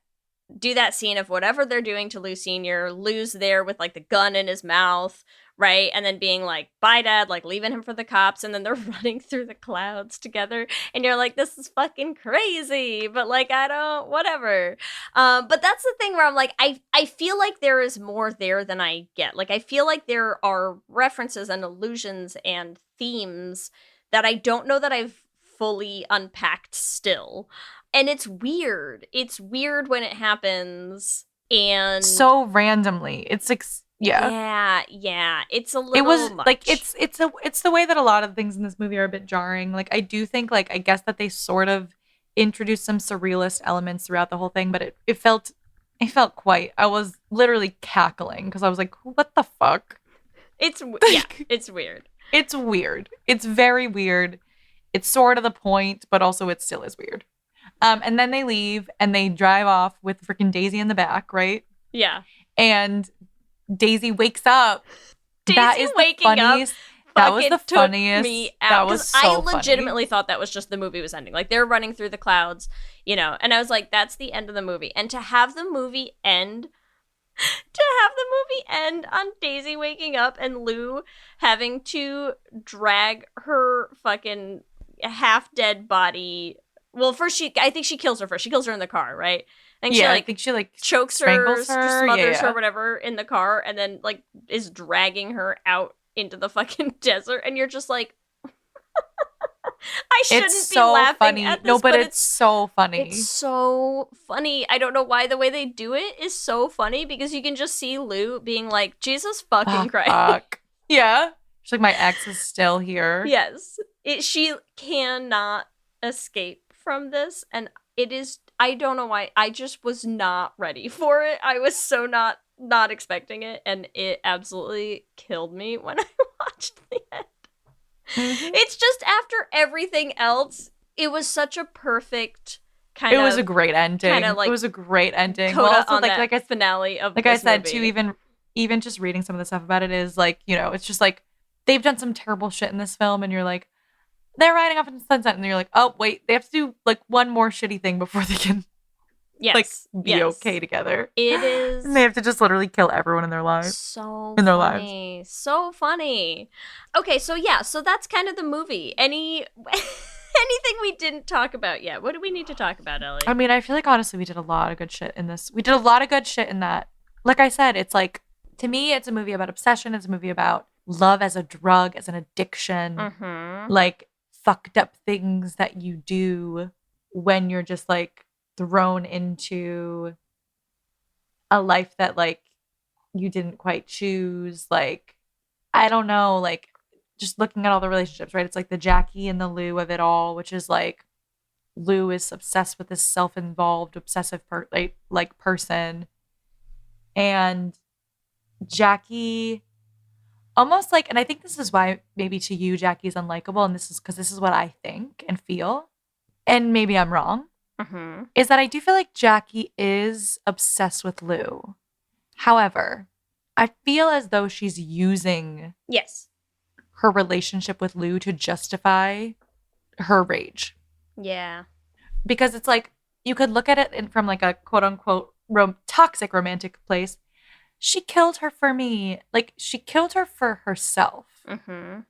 scene of whatever they're doing to Lou Sr., Lou's there with, like, the gun in his mouth, right? And then being like, bye, Dad, like, leaving him for the cops, and then they're running through the clouds together, and you're like, this is fucking crazy, but, like, I don't, whatever. But that's the thing where I'm like, I feel like there is more there than I get. Like, I feel like there are references and allusions and themes that I don't know that I've fully unpacked still. And it's weird. It's weird when it happens, and so randomly. It's like, yeah. It's a little. It was much. like it's the way that a lot of things in this movie are a bit jarring. Like, I do think, like, I guess that they sort of introduced some surrealist elements throughout the whole thing, but it felt quite. I was literally cackling because I was like, what the fuck? It's weird. It's weird. It's very weird. It's sort of the point, but also it still is weird. And then they leave and they drive off with freaking Daisy in the back, right? Yeah. And Daisy wakes up. Daisy waking up. That was the took funniest. Me out. That was so I legitimately thought that was just the movie was ending. Like, they're running through the clouds, and I was like, that's the end of the movie. And to have the movie end on Daisy waking up and Lou having to drag her fucking half-dead body. Well, first I think she kills her first. She kills her in the car, right? I think she chokes her, smothers her, whatever, in the car, and then, like, is dragging her out into the fucking desert, and you're just like, I shouldn't be laughing at this, no, but it's so funny. It's so funny. I don't know why the way they do it is so funny, because you can just see Lou being like, Jesus fucking Christ. Fuck. Yeah. She's like, my ex is still here. Yes. She cannot escape from this, and it is, I don't know why, I just was not ready for it. I was so not expecting it, and it absolutely killed me when I watched the end. Mm-hmm. It's just after everything else, it was such a perfect kind of. It was a great ending. Kind of like, it was a great ending. Coda also, on like a finale of like this I said movie. too, even just reading some of the stuff about it is like, it's just like they've done some terrible shit in this film, and you're like, they're riding off into the sunset, and you're like, oh wait, they have to do like one more shitty thing before they can be okay together. It is. And they have to just literally kill everyone in their lives. So in their funny. lives. So funny. Okay, so that's kind of the movie. Anything we didn't talk about yet? What do we need to talk about, Ellie? I mean, I feel like honestly we did a lot of good shit in this. We did a lot of good shit in that. Like I said, it's like, to me, it's a movie about obsession. It's a movie about love as a drug, as an addiction. Mm-hmm. Like, fucked up things that you do when you're just like thrown into a life that like you didn't quite choose. Like, I don't know, like, just looking at all the relationships, right? It's like the Jackie and the Lou of it all, which is like Lou is obsessed with this self-involved, obsessive person, and Jackie almost like, and I think this is why maybe to you, Jackie's unlikable, and this is because this is what I think and feel, and maybe I'm wrong, is that I do feel like Jackie is obsessed with Lou. However, I feel as though she's using her relationship with Lou to justify her rage. Yeah. Because it's like, you could look at it from like a quote unquote toxic romantic place. She killed her for me. Like, she killed her for herself. And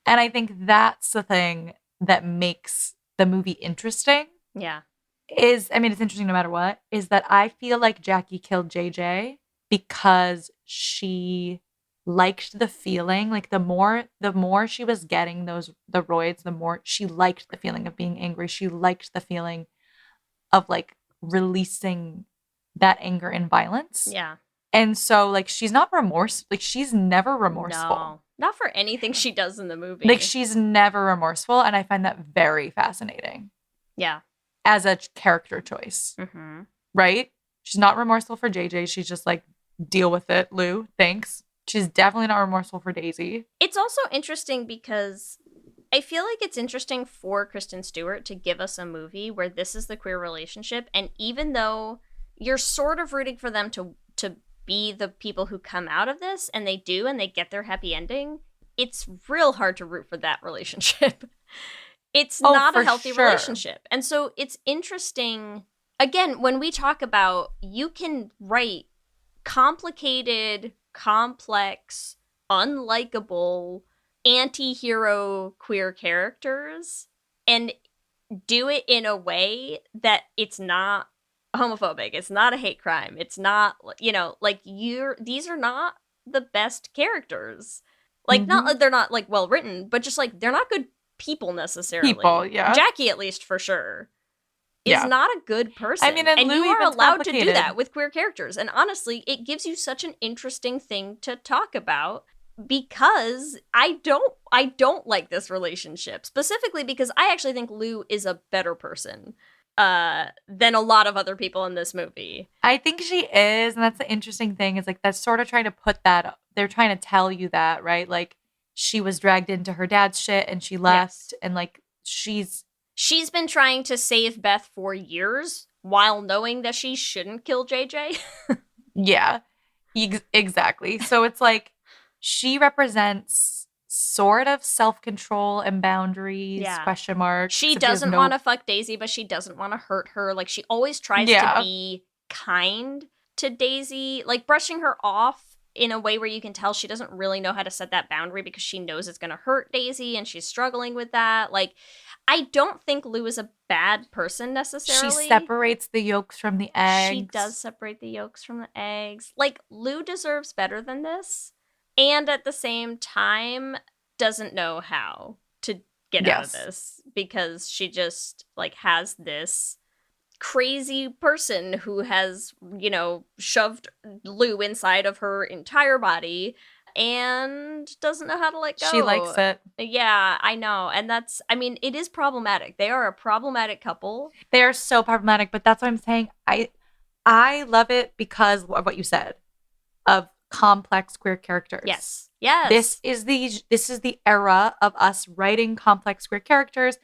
I think that's the thing that makes the movie interesting. Yeah. It's interesting no matter what, is that I feel like Jackie killed JJ because she liked the feeling. Like, the more she was getting the roids, the more she liked the feeling of being angry. She liked the feeling of like releasing that anger and violence. Yeah. And so, like, she's not like, she's never remorseful. No, not for anything she does in the movie. Like, she's never remorseful, and I find that very fascinating. Yeah. As a character choice. Right? She's not remorseful for JJ. She's just like, deal with it, Lou. Thanks. She's definitely not remorseful for Daisy. It's also interesting because I feel like it's interesting for Kristen Stewart to give us a movie where this is the queer relationship, and even though you're sort of rooting for them to be the people who come out of this, and they do, and they get their happy ending, it's real hard to root for that relationship. It's not a healthy relationship. And so it's interesting, again, when we talk about, you can write complicated, complex, unlikable, anti-hero queer characters and do it in a way that it's not homophobic, it's not a hate crime, it's not, like, these are not the best characters. Like, not like they're not like well written, but just like they're not good people necessarily. Jackie, at least, for sure, is not a good person. I mean, and you are allowed to do that with queer characters. And honestly, it gives you such an interesting thing to talk about, because I don't like this relationship, specifically because I actually think Lou is a better person than a lot of other people in this movie. I think she is, and that's the interesting thing, is like, that's sort of trying to put that, they're trying to tell you that, right? Like, she was dragged into her dad's shit and she left, and like, she's been trying to save Beth for years while knowing that she shouldn't kill JJ. Yeah, exactly. So it's like, she represents sort of self-control and boundaries, question mark. She doesn't want to fuck Daisy, but she doesn't want to hurt her. Like, she always tries to be kind to Daisy, like brushing her off in a way where you can tell she doesn't really know how to set that boundary because she knows it's going to hurt Daisy and she's struggling with that. Like, I don't think Lou is a bad person necessarily. She separates the yolks from the eggs. She does separate the yolks from the eggs. Like, Lou deserves better than this. And at the same time, doesn't know how to get out of this, because she just like has this crazy person who has, shoved Lou inside of her entire body and doesn't know how to let go. She likes it. Yeah, I know. And it is problematic. They are a problematic couple. They are so problematic, but that's what I'm saying. I love it because of what you said, of complex queer characters. Yes. This is the era of us writing complex queer characters.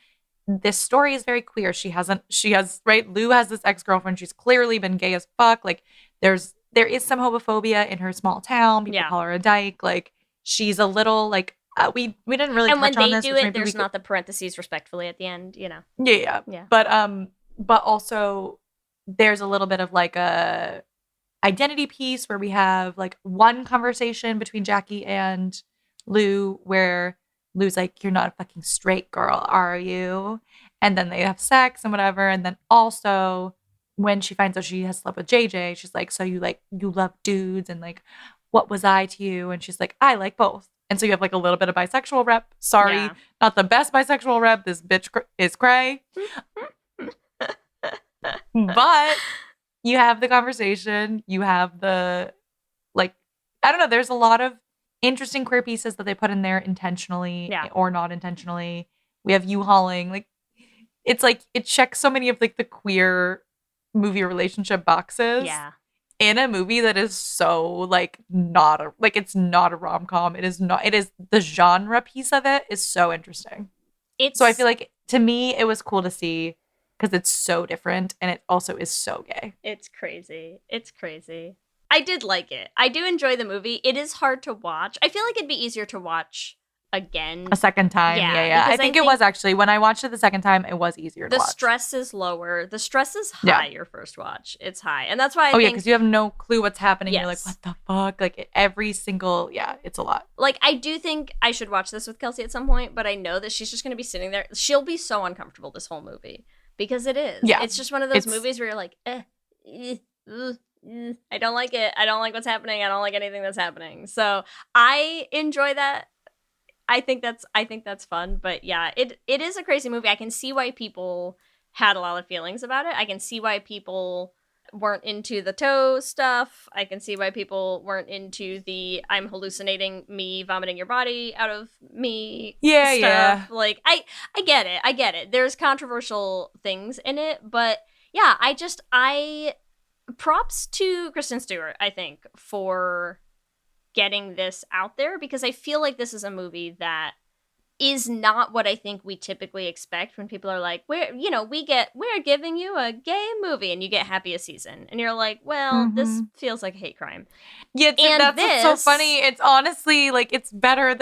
This story is very queer. Lou has this ex-girlfriend. She's clearly been gay as fuck. Like, there is some homophobia in her small town. People call her a dyke. Like, she's a little like, we didn't really touch on this. And when they do it, there's not the parentheses respectfully at the end, Yeah. But also there's a little bit of like a identity piece where we have like one conversation between Jackie and Lou where Lou's like, "You're not a fucking straight girl, are you?" And then they have sex and whatever. And then also when she finds out she has slept with JJ, she's like, "So you love dudes, and like, what was I to you?" And she's like, "I like both." And so you have like a little bit of bisexual rep. Sorry, not the best bisexual rep. This bitch is cray. But you have the conversation. You have the, like, I don't know. There's a lot of interesting queer pieces that they put in there intentionally or not intentionally. We have U-hauling. Like, it's like, it checks so many of like the queer movie relationship boxes. Yeah. in a movie that is so like it's not a rom-com. It is the genre piece of it is so interesting. So I feel like to me it was cool to see because it's so different and it also is so gay. It's crazy. It's crazy. I did like it. I do enjoy the movie. It is hard to watch. I feel like it'd be easier to watch again. A second time. Yeah. I think it was actually, when I watched it the second time, it was easier to watch. The stress is lower. The stress is high your first watch. It's high. And that's why I think... because you have no clue what's happening. Yes. You're like, what the fuck? Like every single... Yeah, it's a lot. Like, I do think I should watch this with Kelsey at some point, but I know that she's just going to be sitting there. She'll be so uncomfortable this whole movie. Because it is. Yeah. It's just one of those movies where you're like, I don't like it. I don't like what's happening. I don't like anything that's happening. So I enjoy that. I think that's fun. But yeah, it is a crazy movie. I can see why people had a lot of feelings about it. I can see why people weren't into the toe stuff. I can see why people weren't into the I'm hallucinating me vomiting your body out of me stuff. Yeah. Like I get it. I get it. There's controversial things in it, but yeah, I props to Kristen Stewart, I think, for getting this out there, because I feel like this is a movie that is not what I think we typically expect when people are like, we're giving you a gay movie and you get Happiest Season. And you're like, well, this feels like a hate crime. Yeah, that's what's so funny. It's honestly like it's better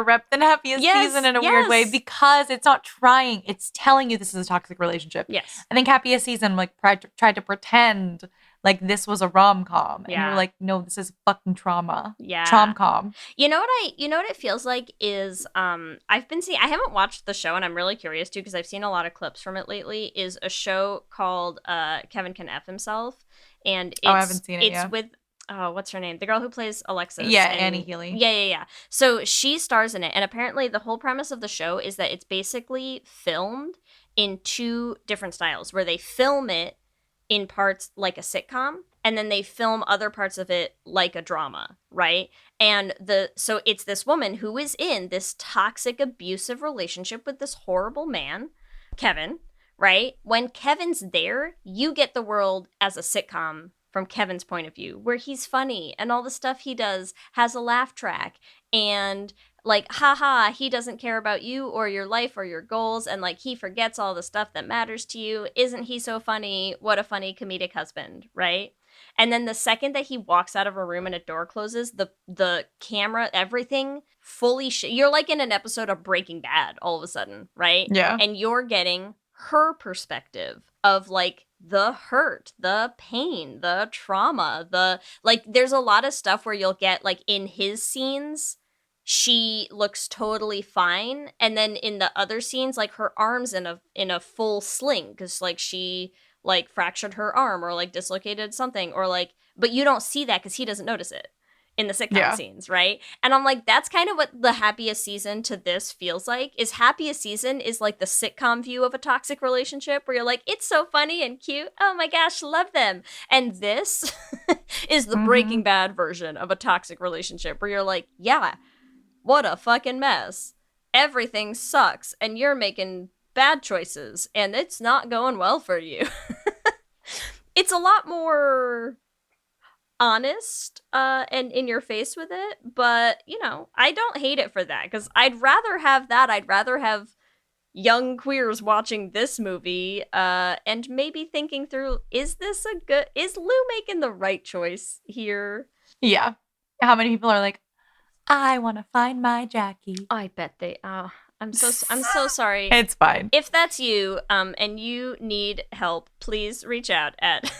rep than Happiest Season in a weird way, because it's not trying. It's telling you this is a toxic relationship. Yes. I think Happiest Season like tried to pretend like this was a rom-com. And you're like, no, this is fucking trauma. Yeah. Trom-com. You know what it feels like is I haven't watched the show and I'm really curious to, because I've seen a lot of clips from it lately, is a show called Kevin Can F Himself. And I haven't seen it yet. It's with what's her name? The girl who plays Alexis. Yeah, Annie Healy. Yeah. So she stars in it, and apparently the whole premise of the show is that it's basically filmed in two different styles, where they film it in parts like a sitcom, and then they film other parts of it like a drama, right? And so it's this woman who is in this toxic, abusive relationship with this horrible man, Kevin, right? When Kevin's there, you get the world as a sitcom from Kevin's point of view, where he's funny and all the stuff he does has a laugh track, and like, haha, he doesn't care about you or your life or your goals, and like he forgets all the stuff that matters to you. Isn't he so funny? What a funny comedic husband, right? And then the second that he walks out of a room and a door closes, the camera, everything fully you're like in an episode of Breaking Bad all of a sudden, right? Yeah. And you're getting her perspective of like the hurt, the pain, the trauma, there's a lot of stuff where you'll get like in his scenes, she looks totally fine, and then in the other scenes, like her arm's in a full sling because like she like fractured her arm or like dislocated something, or like, but you don't see that because he doesn't notice it in the sitcom scenes, right? And I'm like, that's kind of what the Happiest Season to this feels like. Is Happiest Season is like the sitcom view of a toxic relationship where you're like, it's so funny and cute. Oh my gosh, love them. And this is the Breaking Bad version of a toxic relationship where you're like, yeah, what a fucking mess. Everything sucks and you're making bad choices and it's not going well for you. It's a lot more honest and in your face with it, but you know, I don't hate it for that, because I'd rather have that. I'd rather have young queers watching this movie and maybe thinking through, is Lou making the right choice here? Yeah. How many people are like, I want to find my Jackie? I bet they I'm so sorry. It's fine. If that's you and you need help, please reach out at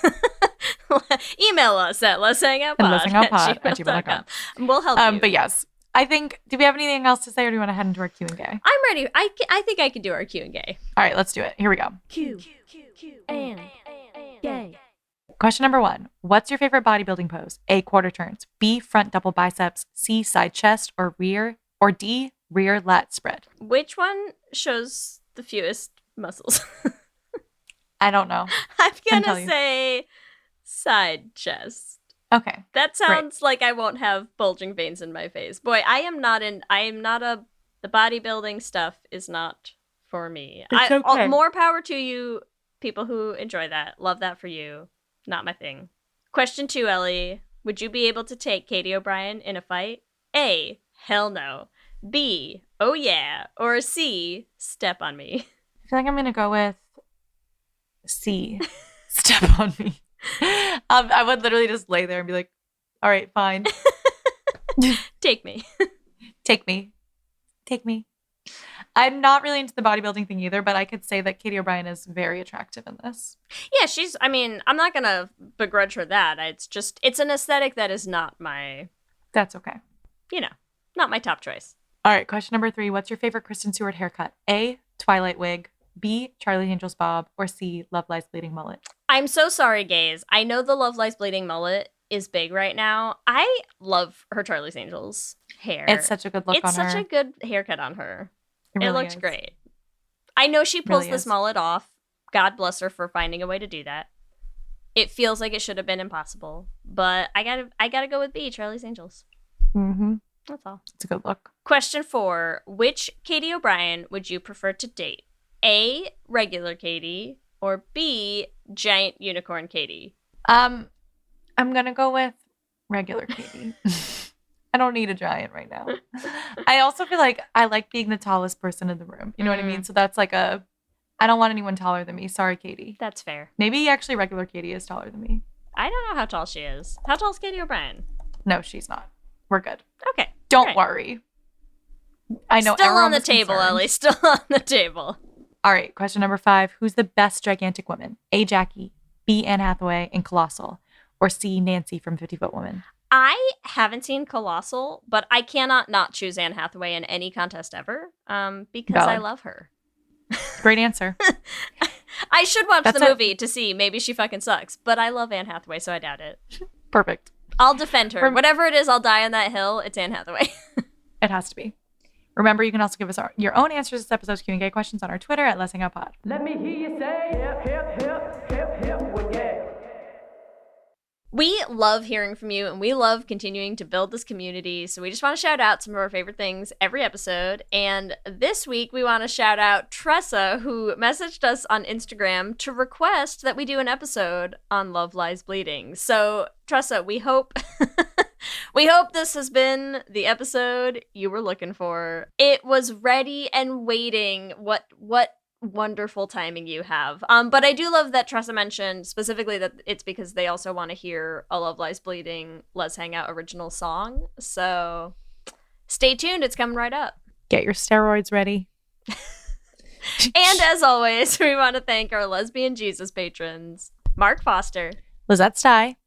email us at lezhangoutpod@gmail.com. We'll help you. But yes, I think, do we have anything else to say, or do we want to head into our Q&A? I'm ready. I think I can do our Q&A. All right, let's do it. Here we go. Q and gay. Question number 1. What's your favorite bodybuilding pose? A, quarter turns. B, front double biceps. C, side chest or rear. Or D, rear lat spread. Which one shows the fewest muscles? I don't know. I'm gonna say side chest. Okay. That sounds like I won't have bulging veins in my face. Boy, the bodybuilding stuff is not for me. It's okay. More power to you, people who enjoy that. Love that for you. Not my thing. Question 2, Ellie. Would you be able to take Katie O'Brien in a fight? A, hell no. B, oh yeah. Or C, step on me. I feel like I'm going to go with C, step on me. I would literally just lay there and be like, all right, fine. Take me. Take me. Take me. I'm not really into the bodybuilding thing either, but I could say that Katie O'Brien is very attractive in this. Yeah, I'm not going to begrudge her that. It's an aesthetic that is not my... That's okay. Not my top choice. All right, question number 3. What's your favorite Kristen Stewart haircut? A, Twilight wig. B, Charlie Angel's bob. Or C, Love Lies Bleeding mullet. I'm so sorry, gays. I know the Love Lies Bleeding mullet is big right now. I love her Charlie's Angels hair. It's such a good look on her. It's such a good haircut on her. It really looked is. great. I know she pulls Really this is. mullet off. God bless her for finding a way to do that. It feels like it should have been impossible, but I gotta go with B, Charlie's Angels. Mm-hmm. That's all. It's a good look. Question 4. Which Katie O'Brien would you prefer to date? A, regular Katie, or B, giant unicorn Katie? I'm gonna go with regular Katie. I don't need a giant right now. I also feel like I like being the tallest person in the room. You know what I mean? So that's like I don't want anyone taller than me. Sorry, Katie. That's fair. Maybe actually regular Katie is taller than me. I don't know how tall she is. How tall is Katie O'Brien? No, she's not. We're good. Okay. Don't Great. worry. I know Still everyone on the was table, concerned. Ellie. Still on the table. All right, question number 5. Who's the best gigantic woman? A, Jackie, B, Anne Hathaway in Colossal, or C, Nancy from 50 Foot Woman? I haven't seen Colossal, but I cannot not choose Anne Hathaway in any contest ever because I Valid. love her. Great answer. I should watch That's the it. movie to see. Maybe she fucking sucks, but I love Anne Hathaway, so I doubt it. Perfect. I'll defend her. Whatever it is, I'll die on that hill. It's Anne Hathaway. It has to be. Remember, you can also give us your own answers to this episode's Q&A questions on our Twitter at Lez Hang Out Pod. Let me hear you say hip, hip, hip, hip, hip, well, yeah. We love hearing from you, and we love continuing to build this community, so we just want to shout out some of our favorite things every episode. And this week, we want to shout out Tressa, who messaged us on Instagram to request that we do an episode on Love Lies Bleeding. So, Tressa, we hope... We hope this has been the episode you were looking for. It was ready and waiting. What wonderful timing you have. But I do love that Tressa mentioned specifically that it's because they also want to hear a Love Lies Bleeding Lez Hang Out original song. So stay tuned. It's coming right up. Get your steroids ready. And as always, we want to thank our Lesbian Jesus patrons, Mark Foster, Lizette Stye,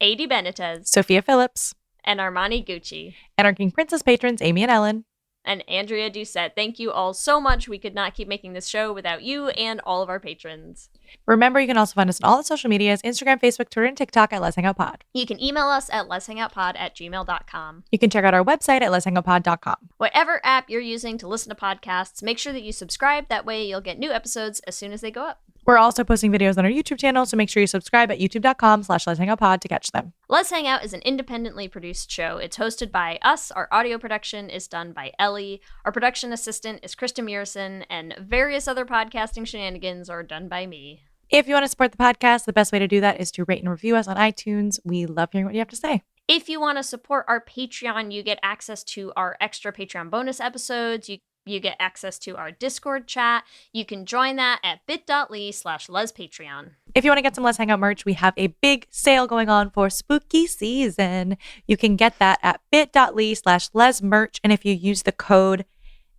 A.D. Benitez, Sophia Phillips, and Armani Gucci. and our King Princess patrons, Amy and Ellen. And Andrea Doucette. Thank you all so much. We could not keep making this show without you and all of our patrons. Remember, you can also find us on all the social medias, Instagram, Facebook, Twitter, and TikTok at Lez Hang Out Pod. You can email us at lezhangoutpod@gmail.com. You can check out our website at lezhangoutpod.com. Whatever app you're using to listen to podcasts, make sure that you subscribe. That way you'll get new episodes as soon as they go up. We're also posting videos on our YouTube channel, so make sure you subscribe at youtube.com/lezhangoutpod to catch them. Lez Hang Out is an independently produced show. It's hosted by us. Our audio production is done by Ellie. Our production assistant is Kristen Murison, and various other podcasting shenanigans are done by me. If you want to support the podcast, the best way to do that is to rate and review us on iTunes. We love hearing what you have to say. If you want to support our Patreon, you get access to our extra Patreon bonus episodes. You get access to our Discord chat. You can join that at bit.ly/lezpatreon. If you want to get some Lez Hang Out merch, we have a big sale going on for spooky season. You can get that at bit.ly/lezmerch. And if you use the code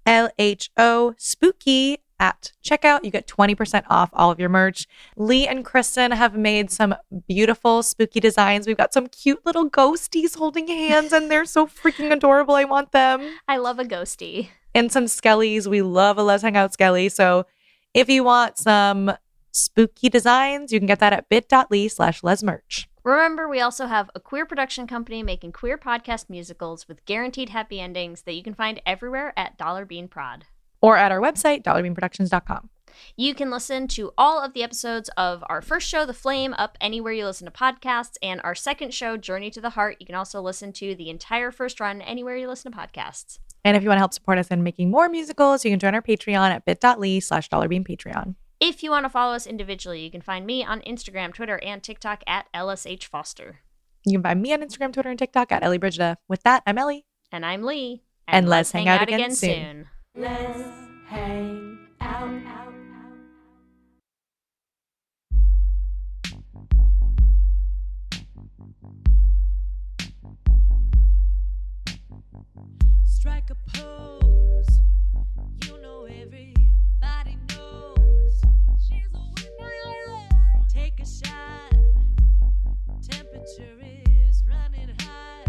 LHOSPOOKY at checkout, you get 20% off all of your merch. Leigh and Kristen have made some beautiful spooky designs. We've got some cute little ghosties holding hands, and they're so freaking adorable. I want them. I love a ghosty. And some skellies. We love a Lez Hang Out skelly. So if you want some spooky designs, you can get that at bit.ly/lezmerch. Remember, we also have a queer production company making queer podcast musicals with guaranteed happy endings that you can find everywhere at Dollar Bean Prod. Or at our website, dollarbeanproductions.com. You can listen to all of the episodes of our first show, The Flame, up anywhere you listen to podcasts, and our second show, Journey to the Heart. You can also listen to the entire first run anywhere you listen to podcasts. And if you want to help support us in making more musicals, you can join our Patreon at bit.ly/dollarbeanpatreon. If you want to follow us individually, you can find me on Instagram, Twitter, and TikTok at LSHFoster. You can find me on Instagram, Twitter, and TikTok at Ellie Brigida. With that, I'm Ellie. And I'm Leigh. And let's hang out again soon. Let's hang out. Strike a pose. You know everybody knows she's a winner. Take a shot. Temperature is running hot.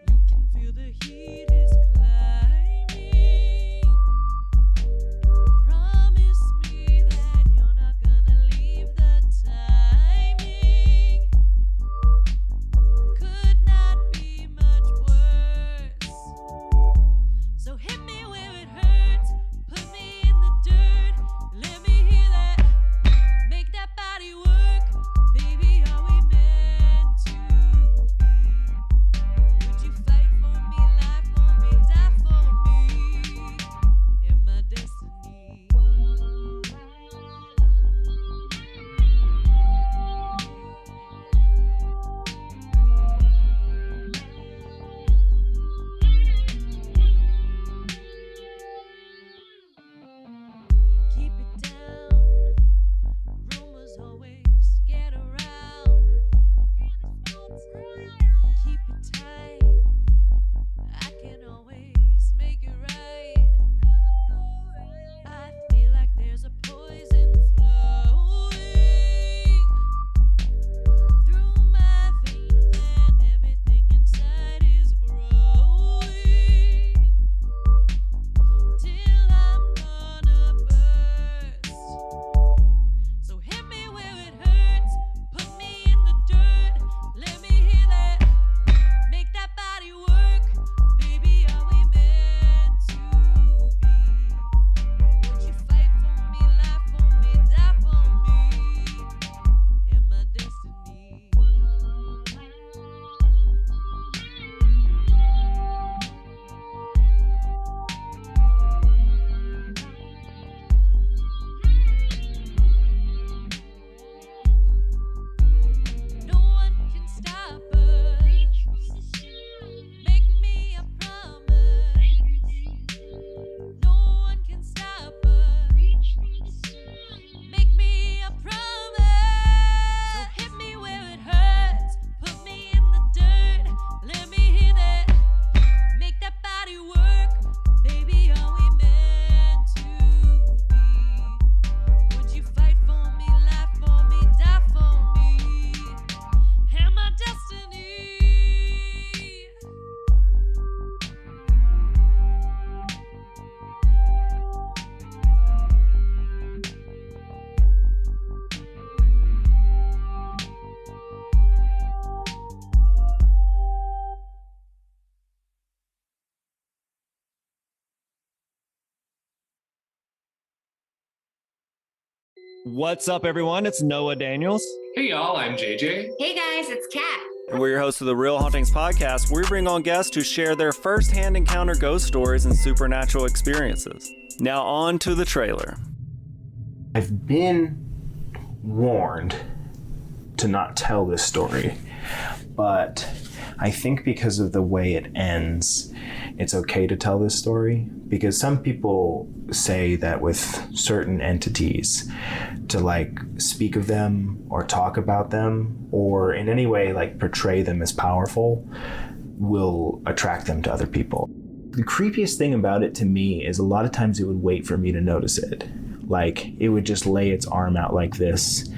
You can feel the heat is climbing. Promise me that you're not gonna leave the timing. Could not be much worse. So hit me where it hurts. Put me in the dirt. Let me hear that. Make that body work. Baby, are we meant to be? Would you fight for me, lie for me, die for me? In my destiny. Keep it down. Rumors always get around. Keep it tight. I can always make it right. I feel like there's a poison flowing through my veins, and everything inside is growing till I'm gonna burst. So hit me where it hurts. Put me in the dirt. Let me hear that. Make that body work. Baby, are we meant to be? Would you fight for me, lie for me, die for me? In my destiny. No one can stop us. Make me a promise. No one can stop us. Make me a promise. So hit me where it hurts. Put me in the dirt. Let me hear that. Make that body work. Baby, are we meant to be? Would you fight for me, lie for me, die for me? And my destiny. What's up, everyone? It's Noah Daniels. Hey y'all, I'm JJ. Hey guys, it's Kat. And we're your hosts of the Real Hauntings podcast, where we bring on guests who share their first-hand encounter ghost stories and supernatural experiences. Now on to the trailer. I've been warned to not tell this story, but I think because of the way it ends, it's okay to tell this story, because some people say that with certain entities, to like speak of them or talk about them or in any way like portray them as powerful will attract them to other people. The creepiest thing about it to me is a lot of times it would wait for me to notice it. Like it would just lay its arm out like this,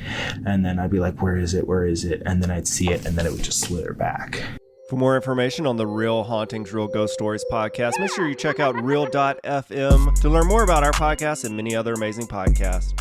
and then I'd be like, where is it? Where is it? And then I'd see it, and then it would just slither back. For more information on the Real Hauntings, Real Ghost Stories podcast, make sure you check out real.fm to learn more about our podcast and many other amazing podcasts.